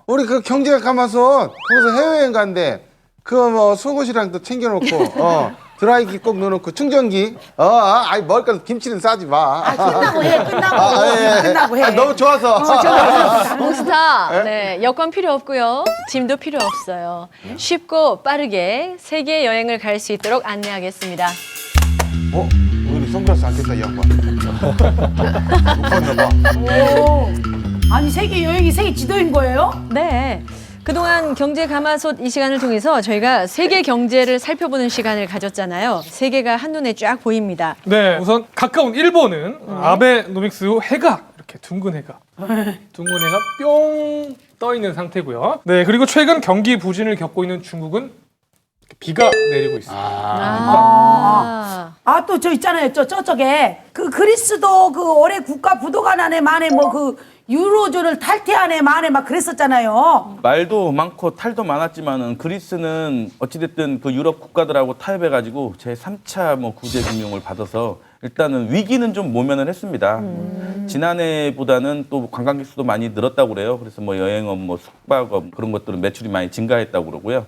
우리 그 경제 가마솥 거기서 해외여행 간대. 그거 뭐 속옷이랑 또 챙겨놓고, 드라이기 꼭 넣어놓고 충전기. 아이 먹을 김치는 싸지 마. 끝나고 해, 끝나고 해. 너무 좋아서. 홍스타, 네, 여권 필요 없고요. 짐도 필요 없어요. 쉽고 빠르게 세계 여행을 갈 수 있도록 안내하겠습니다. 우리 선글라스 안 꼈다 이 양반. 못 봤나 봐. 오, 아니 세계 여행이 세계 지도인 거예요? 네. 그동안 경제 가마솥 이 시간을 통해서 저희가 세계 경제를 살펴보는 시간을 가졌잖아요. 세계가 한눈에 쫙 보입니다. 네, 우선 가까운 일본은 아베노믹스 해가 이렇게 둥근 해가 뿅 떠 있는 상태고요. 네, 그리고 최근 경기 부진을 겪고 있는 중국은 비가 내리고 있습니다. 또 저 있잖아요. 저쪽에 그 그리스도 그 올해 국가 부도가 나네 만에 뭐 그 유로존을 탈퇴하네 마네 막 그랬었잖아요. 말도 많고 탈도 많았지만은 그리스는 어찌됐든 그 유럽 국가들하고 타협해가지고 제 3차 뭐 구제 금융을 받아서 일단은 위기는 좀 모면을 했습니다. 지난해보다는 또 관광객 수도 많이 늘었다고 그래요. 그래서 뭐 여행업, 뭐 숙박업 그런 것들은 매출이 많이 증가했다고 그러고요.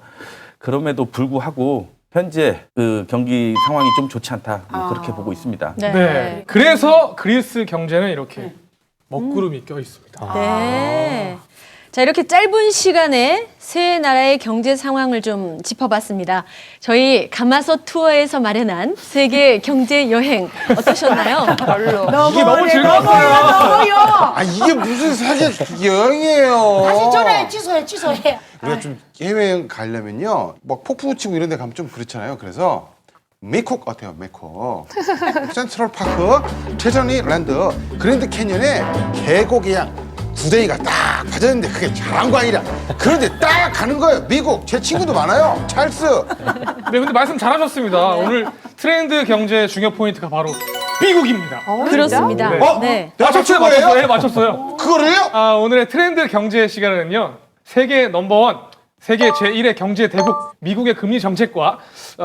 그럼에도 불구하고 현재 그 경기 상황이 좀 좋지 않다 뭐 그렇게 보고 있습니다. 네. 그래서 그리스 경제는 이렇게 먹구름이 껴 있습니다. 네. 자, 이렇게 짧은 시간에 세 나라의 경제 상황을 좀 짚어봤습니다. 저희 가마솥 투어에서 마련한 세계 경제 여행 어떠셨나요? 별로. 이게 너무 즐거웠어요. 아 이게 무슨 사실 여행이에요. 다시 전화해 취소해. 우리가 좀 해외여행 가려면요, 막 폭포 치고 이런 데 가면 좀 그렇잖아요. 그래서 메콕 어때요? 메콕 센트럴 파크, 트레저니 랜드, 그랜드 캐년에 계곡이 양 9대기가 딱 빠졌는데 그게 자랑광이라. 그런데 딱 가는 거예요. 미국. 제 친구도 많아요. 찰스. 네, 근데 말씀 잘하셨습니다. 오늘 트렌드 경제 중요 포인트가 바로 미국입니다. 그렇습니다. 네. 맞췄어요, 맞춘 거예요? 맞췄어요. 네, 맞췄어요. 그거를요? 아, 오늘의 트렌드 경제 시간은요, 세계 넘버원, 세계 제1의 경제 대국 미국의 금리 정책과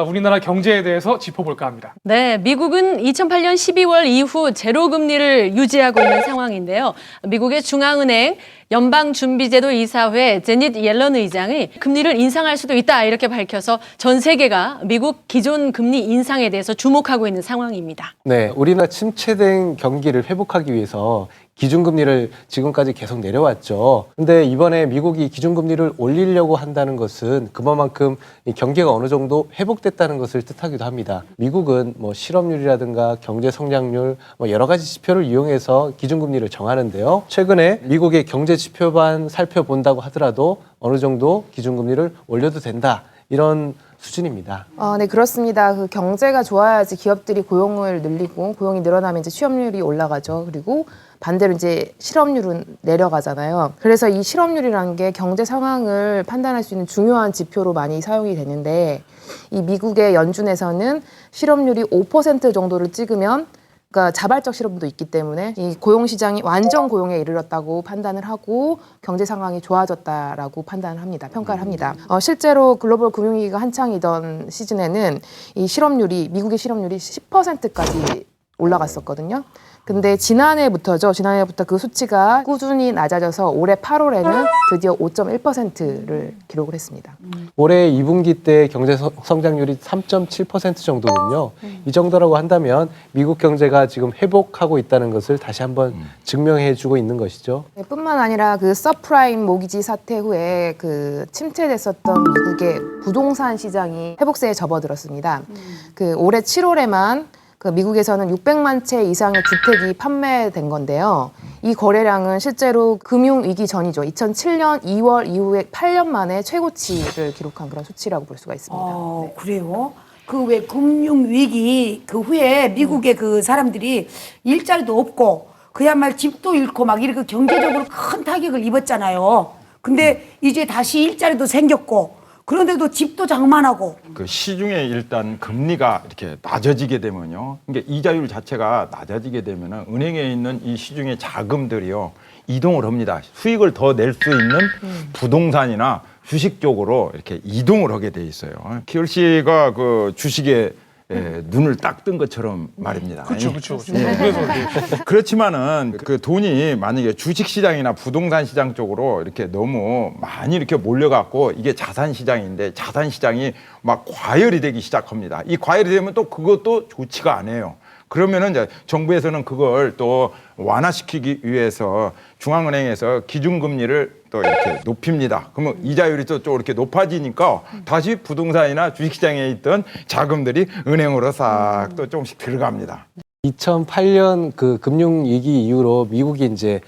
우리나라 경제에 대해서 짚어볼까 합니다. 네, 미국은 2008년 12월 이후 제로 금리를 유지하고 있는 상황인데요. 미국의 중앙은행 연방준비제도 이사회 제닛 옐런 의장이 금리를 인상할 수도 있다 이렇게 밝혀서 전 세계가 미국 기존 금리 인상에 대해서 주목하고 있는 상황입니다. 네, 우리나라 침체된 경기를 회복하기 위해서 기준금리를 지금까지 계속 내려왔죠. 근데 이번에 미국이 기준금리를 올리려고 한다는 것은 그만큼 이 경기가 어느 정도 회복됐다는 것을 뜻하기도 합니다. 미국은 뭐 실업률이라든가 경제 성장률 뭐 여러 가지 지표를 이용해서 기준금리를 정하는데요. 최근에 미국의 경제 지표만 살펴본다고 하더라도 어느 정도 기준금리를 올려도 된다. 이런 수준입니다. 네, 그렇습니다. 그 경제가 좋아야지 기업들이 고용을 늘리고 고용이 늘어나면 이제 취업률이 올라가죠. 그리고 반대로 이제 실업률은 내려가잖아요. 그래서 이 실업률이라는 게 경제 상황을 판단할 수 있는 중요한 지표로 많이 사용이 되는데 이 미국의 연준에서는 실업률이 5% 정도를 찍으면 그러니까 자발적 실업도 있기 때문에 이 고용 시장이 완전 고용에 이르렀다고 판단을 하고 경제 상황이 좋아졌다라고 판단을 합니다. 평가를 합니다. 실제로 글로벌 금융위기가 한창이던 시즌에는 이 실업률이 미국의 실업률이 10%까지 올라갔었거든요. 근데 지난해부터 그 수치가 꾸준히 낮아져서 올해 8월에는 드디어 5.1%를 기록을 했습니다. 올해 2분기 때 경제 성장률이 3.7% 정도군요. 이 정도라고 한다면 미국 경제가 지금 회복하고 있다는 것을 다시 한번 증명해주고 있는 것이죠. 네, 뿐만 아니라 그 서프라임 모기지 사태 후에 그 침체됐었던 미국의 부동산 시장이 회복세에 접어들었습니다. 그 올해 7월에만 그 미국에서는 600만 채 이상의 주택이 판매된 건데요. 이 거래량은 실제로 금융위기 전이죠. 2007년 2월 이후에 8년 만에 최고치를 기록한 그런 수치라고 볼 수가 있습니다. 네. 그래요? 그 왜 금융위기 그 후에 미국의 그 사람들이 일자리도 없고 그야말로 집도 잃고 막 이렇게 경제적으로 큰 타격을 입었잖아요. 근데 이제 다시 일자리도 생겼고 그런데도 집도 장만하고. 그 시중에 일단 금리가 이렇게 낮아지게 되면요. 그러니까 이자율 자체가 낮아지게 되면은 은행에 있는 이 시중의 자금들이요. 이동을 합니다. 수익을 더 낼 수 있는 부동산이나 주식 쪽으로 이렇게 이동을 하게 돼 있어요. 키열 씨가 그 주식에 눈을 딱 뜬 것처럼 말입니다. 그렇죠. 그래서 그렇지만은 그 돈이 만약에 주식 시장이나 부동산 시장 쪽으로 이렇게 너무 많이 이렇게 몰려갖고 이게 자산 시장인데 자산 시장이 막 과열이 되기 시작합니다. 이 과열이 되면 또 그것도 좋지가 않아요. 그러면은 이제 정부에서는 그걸 또 완화시키기 위해서 중앙은행에서 기준금리를 또 이렇게 높입니다. 그러면 이자율이 또 이렇게 높아지니까 다시 부동산이나 주식시장에 있던 자금들이 은행으로 싹 또 조금씩 들어갑니다. 2008년 그 금융위기 이후로 미국이 이제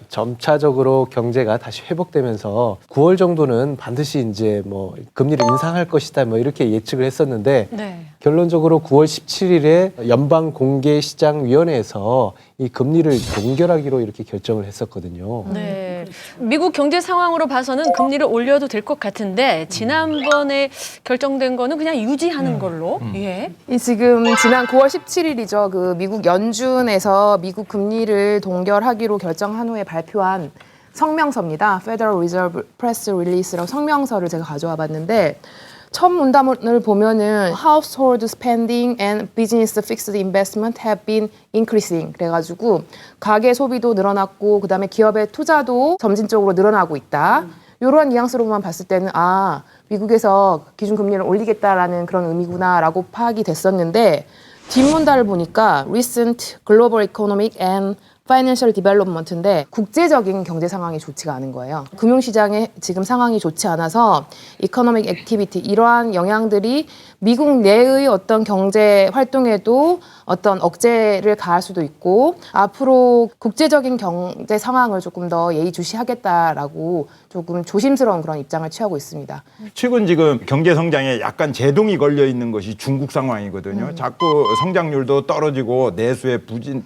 점차적으로 경제가 다시 회복되면서 9월 정도는 반드시 이제 뭐 금리를 인상할 것이다 뭐 이렇게 예측을 했었는데 네. 결론적으로 9월 17일에 연방공개시장위원회에서 이 금리를 동결하기로 이렇게 결정을 했었거든요. 네. 네. 미국 경제 상황으로 봐서는 금리를 올려도 될 것 같은데 지난번에 결정된 거는 그냥 유지하는 걸로. 예. 이 지금 지난 9월 17일이죠. 그 미국 연준에서 미국 금리를 동결하기로 결정한 후에 발표한 성명서입니다. Federal Reserve Press Release라고 성명서를 제가 가져와 봤는데 첫 문단을 보면은 Household spending and business fixed investment have been increasing 그래가지고 가계 소비도 늘어났고 그다음에 기업의 투자도 점진적으로 늘어나고 있다. 이런 뉘앙스로만 봤을 때는 미국에서 기준금리를 올리겠다라는 그런 의미구나라고 파악이 됐었는데 뒷문단을 보니까 Recent Global Economic and Financial Development인데 국제적인 경제 상황이 좋지가 않은 거예요. 금융시장의 지금 상황이 좋지 않아서 Economic Activity 이러한 영향들이 미국 내의 어떤 경제 활동에도 어떤 억제를 가할 수도 있고 앞으로 국제적인 경제 상황을 조금 더 예의주시하겠다라고 조금 조심스러운 그런 입장을 취하고 있습니다. 최근 지금 경제 성장에 약간 제동이 걸려 있는 것이 중국 상황이거든요. 자꾸 성장률도 떨어지고 내수에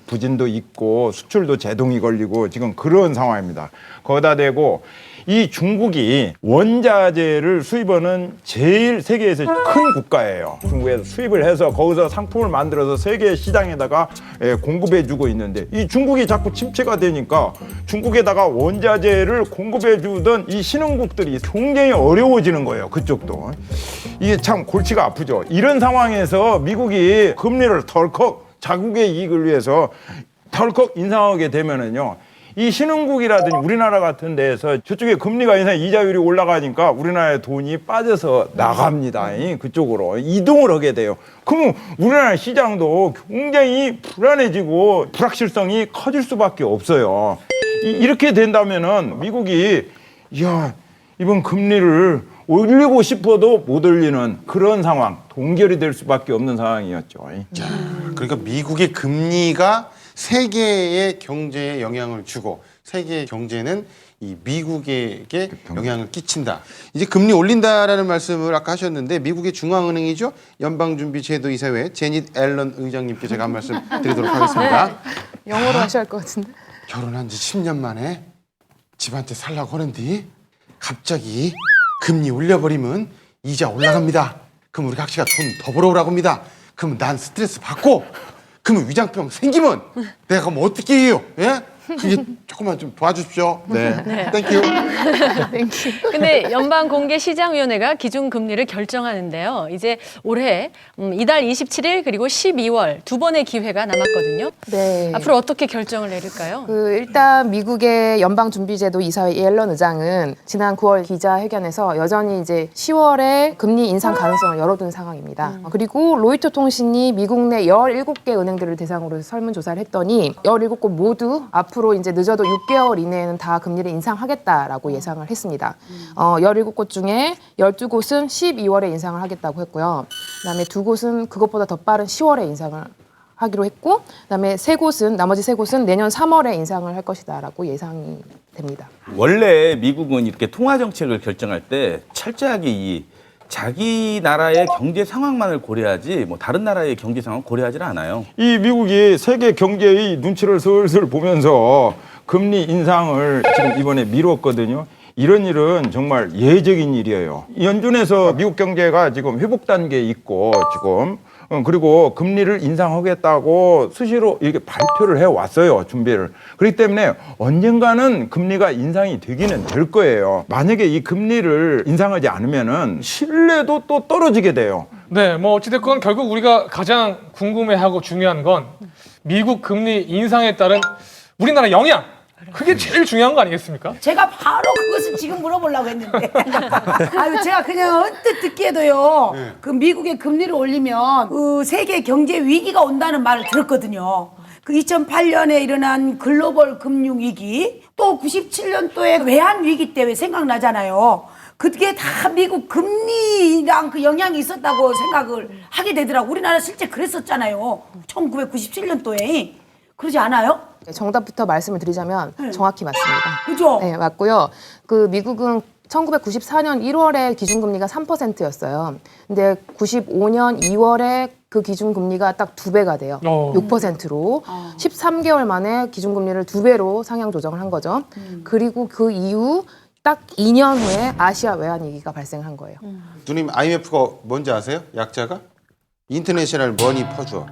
부진도 있고 수출도 제동이 걸리고 지금 그런 상황입니다. 거기다 대고 이 중국이 원자재를 수입하는 제일 세계에서 큰 국가예요. 중국에서 수입을 해서 거기서 상품을 만들어서 세계 시장에다가 공급해주고 있는데 이 중국이 자꾸 침체가 되니까 중국에다가 원자재를 공급해주던 이 신흥국들이 굉장히 어려워지는 거예요. 그쪽도. 이게 참 골치가 아프죠. 이런 상황에서 미국이 금리를 덜컥 자국의 이익을 위해서 덜컥 인상하게 되면은요. 이 신흥국이라든지 우리나라 같은 데에서 저쪽에 금리가 인상 이자율이 올라가니까 우리나라의 돈이 빠져서 나갑니다. 그쪽으로 이동을 하게 돼요. 그러면 우리나라 시장도 굉장히 불안해지고 불확실성이 커질 수밖에 없어요. 이렇게 된다면은 미국이 이번 금리를 올리고 싶어도 못 올리는 그런 상황, 동결이 될 수밖에 없는 상황이었죠. 그러니까 미국의 금리가 세계의 경제에 영향을 주고 세계의 경제는 이 미국에게 영향을 끼친다. 이제 금리 올린다라는 말씀을 아까 하셨는데 미국의 중앙은행이죠. 연방준비제도이사회 제닛 앨런 의장님께 제가 한 말씀 드리도록 하겠습니다. 영어로 하셔야 할 것 같은데. 결혼한 지 10년 만에 집한테 살라고 하는데 갑자기 금리 올려버리면 이자 올라갑니다. 그럼 우리 각시가 돈 더 벌어오라고 합니다. 그럼 난 스트레스 받고 그러면 위장병 생기면 내가 그럼 어떻게 해요? 예? 그게 조금만 좀 도와주십시오. 네. 땡큐. 근데 연방공개시장위원회가 기준금리를 결정하는데요. 이제 올해 이달 27일 그리고 12월 두 번의 기회가 남았거든요. 네. 앞으로 어떻게 결정을 내릴까요? 일단 미국의 연방준비제도 이사회 앨런 의장은 지난 9월 기자회견에서 여전히 이제 10월에 금리 인상 가능성을 열어둔 상황입니다. 그리고 로이터 통신이 미국 내 17개 은행들을 대상으로 설문조사를 했더니 17곳 모두 앞으로 이제 늦어도 6개월 이내에는 다 금리를 인상하겠다라고 예상을 했습니다. 17곳 중에 12곳은 12월에 인상을 하겠다고 했고요. 그다음에 2곳은 그것보다 더 빠른 10월에 인상을 하기로 했고, 그다음에 나머지 3곳은 내년 3월에 인상을 할 것이다라고 예상이 됩니다. 원래 미국은 이렇게 통화 정책을 결정할 때 철저하게 이 자기 나라의 경제 상황만을 고려하지 뭐 다른 나라의 경제 상황을 고려하지 않아요. 이 미국이 세계 경제의 눈치를 슬슬 보면서 금리 인상을 지금 이번에 미뤘거든요. 이런 일은 정말 예외적인 일이에요. 연준에서 미국 경제가 지금 회복 단계에 있고 지금 그리고 금리를 인상하겠다고 수시로 이렇게 발표를 해왔어요. 준비를. 그렇기 때문에 언젠가는 금리가 인상이 되기는 될 거예요. 만약에 이 금리를 인상하지 않으면은 신뢰도 또 떨어지게 돼요. 네, 뭐 어찌됐건 결국 우리가 가장 궁금해하고 중요한 건 미국 금리 인상에 따른 우리나라 영향. 그게 제일 중요한 거 아니겠습니까? 제가 바로 그것을 지금 물어보려고 했는데. 제가 그냥 언뜻 듣기에도요. 그 미국의 금리를 올리면 그 세계 경제 위기가 온다는 말을 들었거든요. 그 2008년에 일어난 글로벌 금융 위기, 또 97년도에 외환 위기 때 왜 생각나잖아요. 그게 다 미국 금리랑 그 영향이 있었다고 생각을 하게 되더라고. 우리나라 실제 그랬었잖아요. 1997년도에. 그러지 않아요? 정답부터 말씀을 드리자면 정확히 맞습니다. 그죠? 네, 맞고요. 그 미국은 1994년 1월에 기준금리가 3%였어요. 근데 95년 2월에 그 기준금리가 딱 2배가 돼요. 6%로. 13개월 만에 기준금리를 2배로 상향 조정을 한 거죠. 그리고 그 이후 딱 2년 후에 아시아 외환위기가 발생한 거예요. 누님 IMF가 뭔지 아세요? 약자가? 인터내셔널 머니 퍼주어.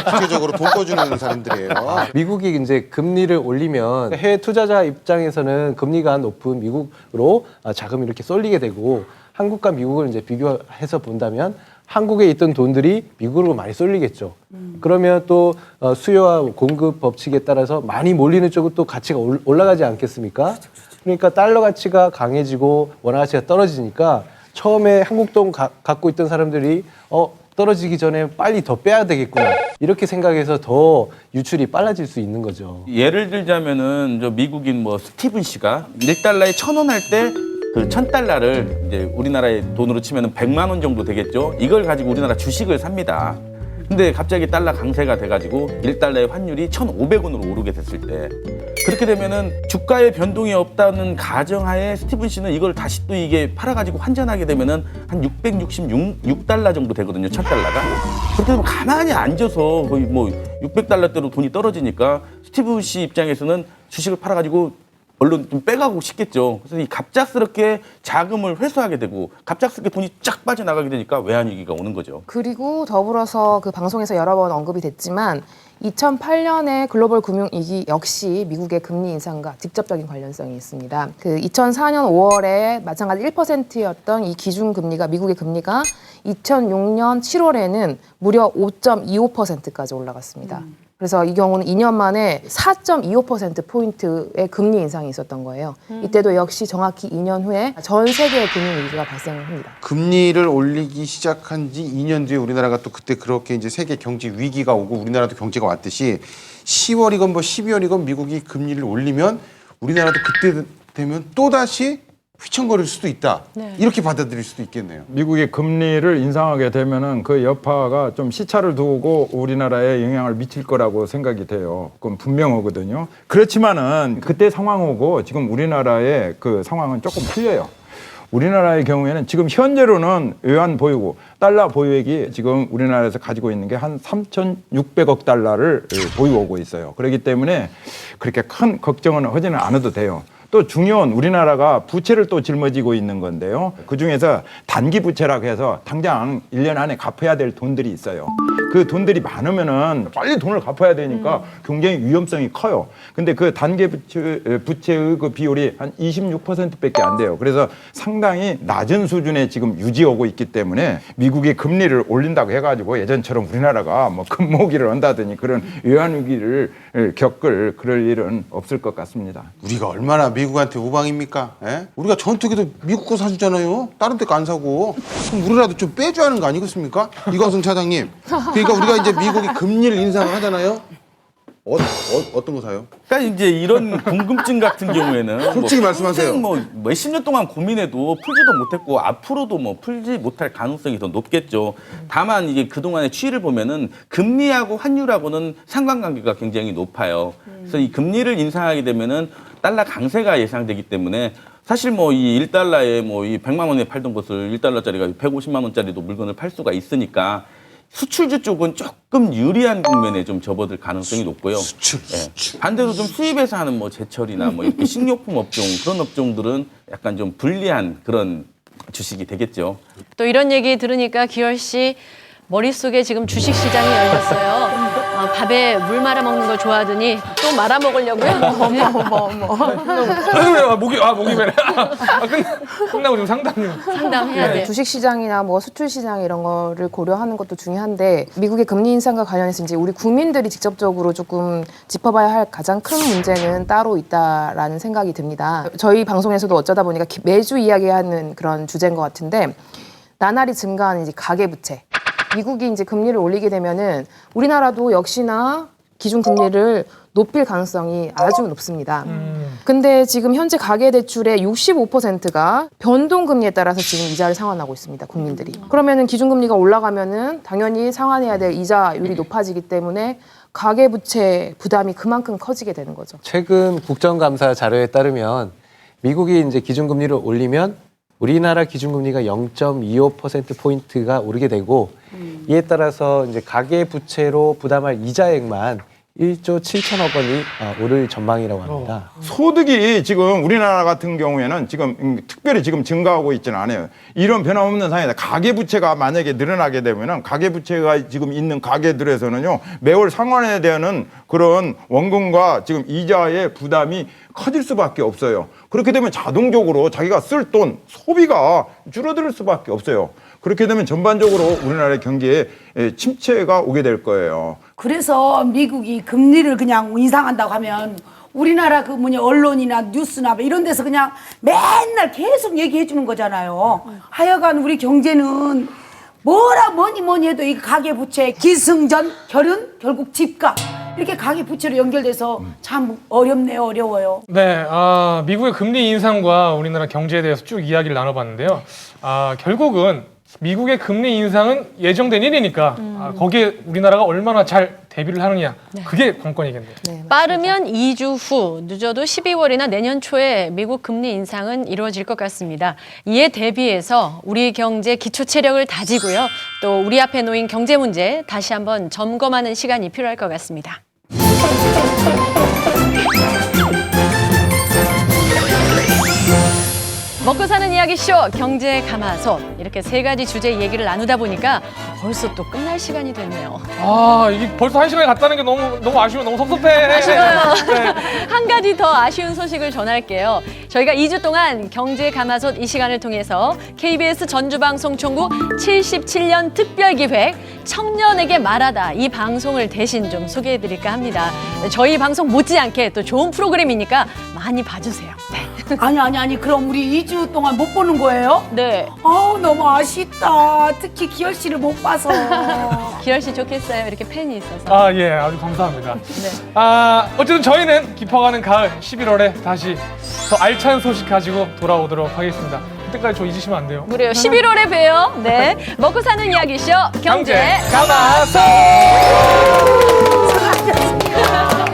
국제적으로 돈 꺼주는 사람들이에요. 미국이 이제 금리를 올리면 해외 투자자 입장에서는 금리가 높은 미국으로 자금이 이렇게 쏠리게 되고 한국과 미국을 이제 비교해서 본다면 한국에 있던 돈들이 미국으로 많이 쏠리겠죠. 그러면 또 수요와 공급 법칙에 따라서 많이 몰리는 쪽은 또 가치가 올라가지 않겠습니까? 그러니까 달러 가치가 강해지고 원화 가치가 떨어지니까 처음에 한국 돈 갖고 있던 사람들이 떨어지기 전에 빨리 더 빼야 되겠구나 이렇게 생각해서 더 유출이 빨라질 수 있는 거죠. 예를 들자면은 저 미국인 뭐 스티븐 씨가 1달러에 1,000원 할 때 그 1,000달러를 이제 우리나라의 돈으로 치면은 100만 원 정도 되겠죠. 이걸 가지고 우리나라 주식을 삽니다. 근데 갑자기 달러 강세가 돼가지고 1달러의 환율이 1,500원으로 오르게 됐을 때 그렇게 되면은 주가의 변동이 없다는 가정하에 스티븐 씨는 이걸 다시 또 이게 팔아가지고 환전하게 되면은 한 666달러 정도 되거든요. 1,000달러가. 그렇게 되면 가만히 앉아서 거의 뭐 600달러대로 돈이 떨어지니까 스티븐 씨 입장에서는 주식을 팔아가지고 얼른 좀 빼가고 싶겠죠. 그래서 이 갑작스럽게 자금을 회수하게 되고 갑작스럽게 돈이 쫙 빠져나가게 되니까 외환위기가 오는 거죠. 그리고 더불어서 그 방송에서 여러 번 언급이 됐지만 2008년의 글로벌 금융위기 역시 미국의 금리 인상과 직접적인 관련성이 있습니다. 그 2004년 5월에 마찬가지 1%였던 이 기준금리가 미국의 금리가 2006년 7월에는 무려 5.25%까지 올라갔습니다. 그래서 이 경우는 2년 만에 4.25%포인트의 금리 인상이 있었던 거예요. 이때도 역시 정확히 2년 후에 전 세계의 금융위기가 발생을 합니다. 금리를 올리기 시작한 지 2년 뒤에 우리나라가 또 그때 그렇게 이제 세계 경제 위기가 오고 우리나라도 경제가 왔듯이 10월이건 뭐 12월이건 미국이 금리를 올리면 우리나라도 그때 되면 또다시 휘청거릴 수도 있다. 이렇게 받아들일 수도 있겠네요. 미국이 금리를 인상하게 되면은 그 여파가 좀 시차를 두고 우리나라에 영향을 미칠 거라고 생각이 돼요. 그건 분명하거든요. 그렇지만은 그때 상황하고 지금 우리나라의 그 상황은 조금 틀려요. 우리나라의 경우에는 지금 현재로는 외환 보유고 달러 보유액이 지금 우리나라에서 가지고 있는 게 한 3,600억 달러를 보유하고 있어요. 그렇기 때문에 그렇게 큰 걱정은 하지는 않아도 돼요. 또 중요한 우리나라가 부채를 또 짊어지고 있는 건데요. 그중에서 단기 부채라고 해서 당장 1년 안에 갚아야 될 돈들이 있어요. 그 돈들이 많으면은 빨리 돈을 갚아야 되니까 굉장히 위험성이 커요. 근데 그 단기 부채의 그 비율이 한 26%밖에 안 돼요. 그래서 상당히 낮은 수준에 지금 유지하고 있기 때문에 미국이 금리를 올린다고 해가지고 예전처럼 우리나라가 뭐 금모기를 한다더니 그런 외환위기를 겪을 그럴 일은 없을 것 같습니다. 우리가 얼마나 미국한테 우방입니까? 에? 우리가 전투기도 미국 거 사주잖아요. 다른 데 거 안 사고. 그럼 우리라도 좀 빼줘야 하는 거 아니겠습니까? 이광승 차장님. 그러니까 우리가 이제 미국이 금리를 인상을 하잖아요. 어떤 거 사요? 그러니까 이제 이런 궁금증 같은 경우에는 솔직히 말씀하세요. 뭐 몇십 년 동안 고민해도 풀지도 못했고 앞으로도 뭐 풀지 못할 가능성이 더 높겠죠. 다만 이게 그동안의 추이를 보면은 금리하고 환율하고는 상관관계가 굉장히 높아요. 그래서 이 금리를 인상하게 되면은 달러 강세가 예상되기 때문에 사실 뭐 이 1달러에 뭐 이 100만 원에 팔던 것을 1달러짜리가 150만 원짜리도 물건을 팔 수가 있으니까 수출주 쪽은 조금 유리한 국면에 좀 접어들 가능성이 높고요. 수출. 반대로 좀 수입해서 하는 뭐 제철이나 뭐 이렇게 식료품 업종 그런 업종들은 약간 좀 불리한 그런 주식이 되겠죠. 또 이런 얘기 들으니까 기열 씨 머릿속에 지금 주식 시장이 열렸어요. 밥에 물 말아 먹는 거 좋아하더니 또 말아 먹으려고요. 목이 메네. 끝나고 좀 상담해야 돼. 주식 시장이나 뭐 수출 시장 이런 거를 고려하는 것도 중요한데 미국의 금리 인상과 관련해서 이제 우리 국민들이 직접적으로 조금 짚어봐야 할 가장 큰 문제는 따로 있다라는 생각이 듭니다. 저희 방송에서도 어쩌다 보니까 매주 이야기하는 그런 주제인 것 같은데 나날이 증가하는 이제 가계부채. 미국이 이제 금리를 올리게 되면은 우리나라도 역시나 기준 금리를 높일 가능성이 아주 높습니다. 근데 지금 현재 가계대출의 65%가 변동금리에 따라서 지금 이자를 상환하고 있습니다, 국민들이. 그러면은 기준금리가 올라가면은 당연히 상환해야 될 이자율이 높아지기 때문에 가계부채 부담이 그만큼 커지게 되는 거죠. 최근 국정감사 자료에 따르면 미국이 이제 기준금리를 올리면 우리나라 기준금리가 0.25%포인트가 오르게 되고 이에 따라서 이제 가계부채로 부담할 이자액만 1조 7천억 원이 오를 전망이라고 합니다. 소득이 지금 우리나라 같은 경우에는 지금 특별히 지금 증가하고 있지는 않아요. 이런 변함없는 상황이다. 가계부채가 만약에 늘어나게 되면은 가계부채가 지금 있는 가게들에서는요 매월 상환에 대한 그런 원금과 지금 이자의 부담이 커질 수밖에 없어요. 그렇게 되면 자동적으로 자기가 쓸 돈, 소비가 줄어들 수밖에 없어요. 그렇게 되면 전반적으로 우리나라의 경기에 침체가 오게 될 거예요. 그래서 미국이 금리를 그냥 인상한다고 하면 우리나라 그 언론이나 뉴스나 뭐 이런 데서 그냥 맨날 계속 얘기해 주는 거잖아요. 하여간 우리 경제는 뭐니 해도 이 가계부채, 기승전, 결혼, 결국 집값 이렇게 가계부채로 연결돼서 참 어렵네요. 어려워요. 네, 미국의 금리 인상과 우리나라 경제에 대해서 쭉 이야기를 나눠봤는데요. 결국은 미국의 금리 인상은 예정된 일이니까 거기에 우리나라가 얼마나 잘 대비를 하느냐 그게 관건이겠네요. 네, 빠르면 2주 후, 늦어도 12월이나 내년 초에 미국 금리 인상은 이루어질 것 같습니다. 이에 대비해서 우리 경제 기초 체력을 다지고요. 또 우리 앞에 놓인 경제 문제 다시 한번 점검하는 시간이 필요할 것 같습니다. 먹고 사는 이야기쇼 경제 가마솥 이렇게 세 가지 주제 얘기를 나누다 보니까 벌써 또 끝날 시간이 됐네요. 이게 벌써 1시간이 갔다는 게 너무 아쉬워, 너무 섭섭해. 아쉬워요. 네. 한 가지 더 아쉬운 소식을 전할게요. 저희가 2주 동안 경제 가마솥 이 시간을 통해서 KBS 전주방송총국 77년 특별기획 청년에게 말하다 이 방송을 대신 좀 소개해드릴까 합니다. 저희 방송 못지않게 또 좋은 프로그램이니까 많이 봐주세요. 네. 아니 그럼 우리 2주 동안 못 보는 거예요? 네. 너무 아쉽다. 특히 기열 씨를 못 봐서. 기열 씨 좋겠어요. 이렇게 팬이 있어서. 예, 아주 감사합니다. 네. 어쨌든 저희는 깊어가는 가을 11월에 다시 더 알찬 소식 가지고 돌아오도록 하겠습니다. 그때까지 저 잊으시면 안 돼요. 그래요. 11월에 봬요. 네. 먹고 사는 이야기쇼 경제 가마솥. 아이고, 수고하셨습니다.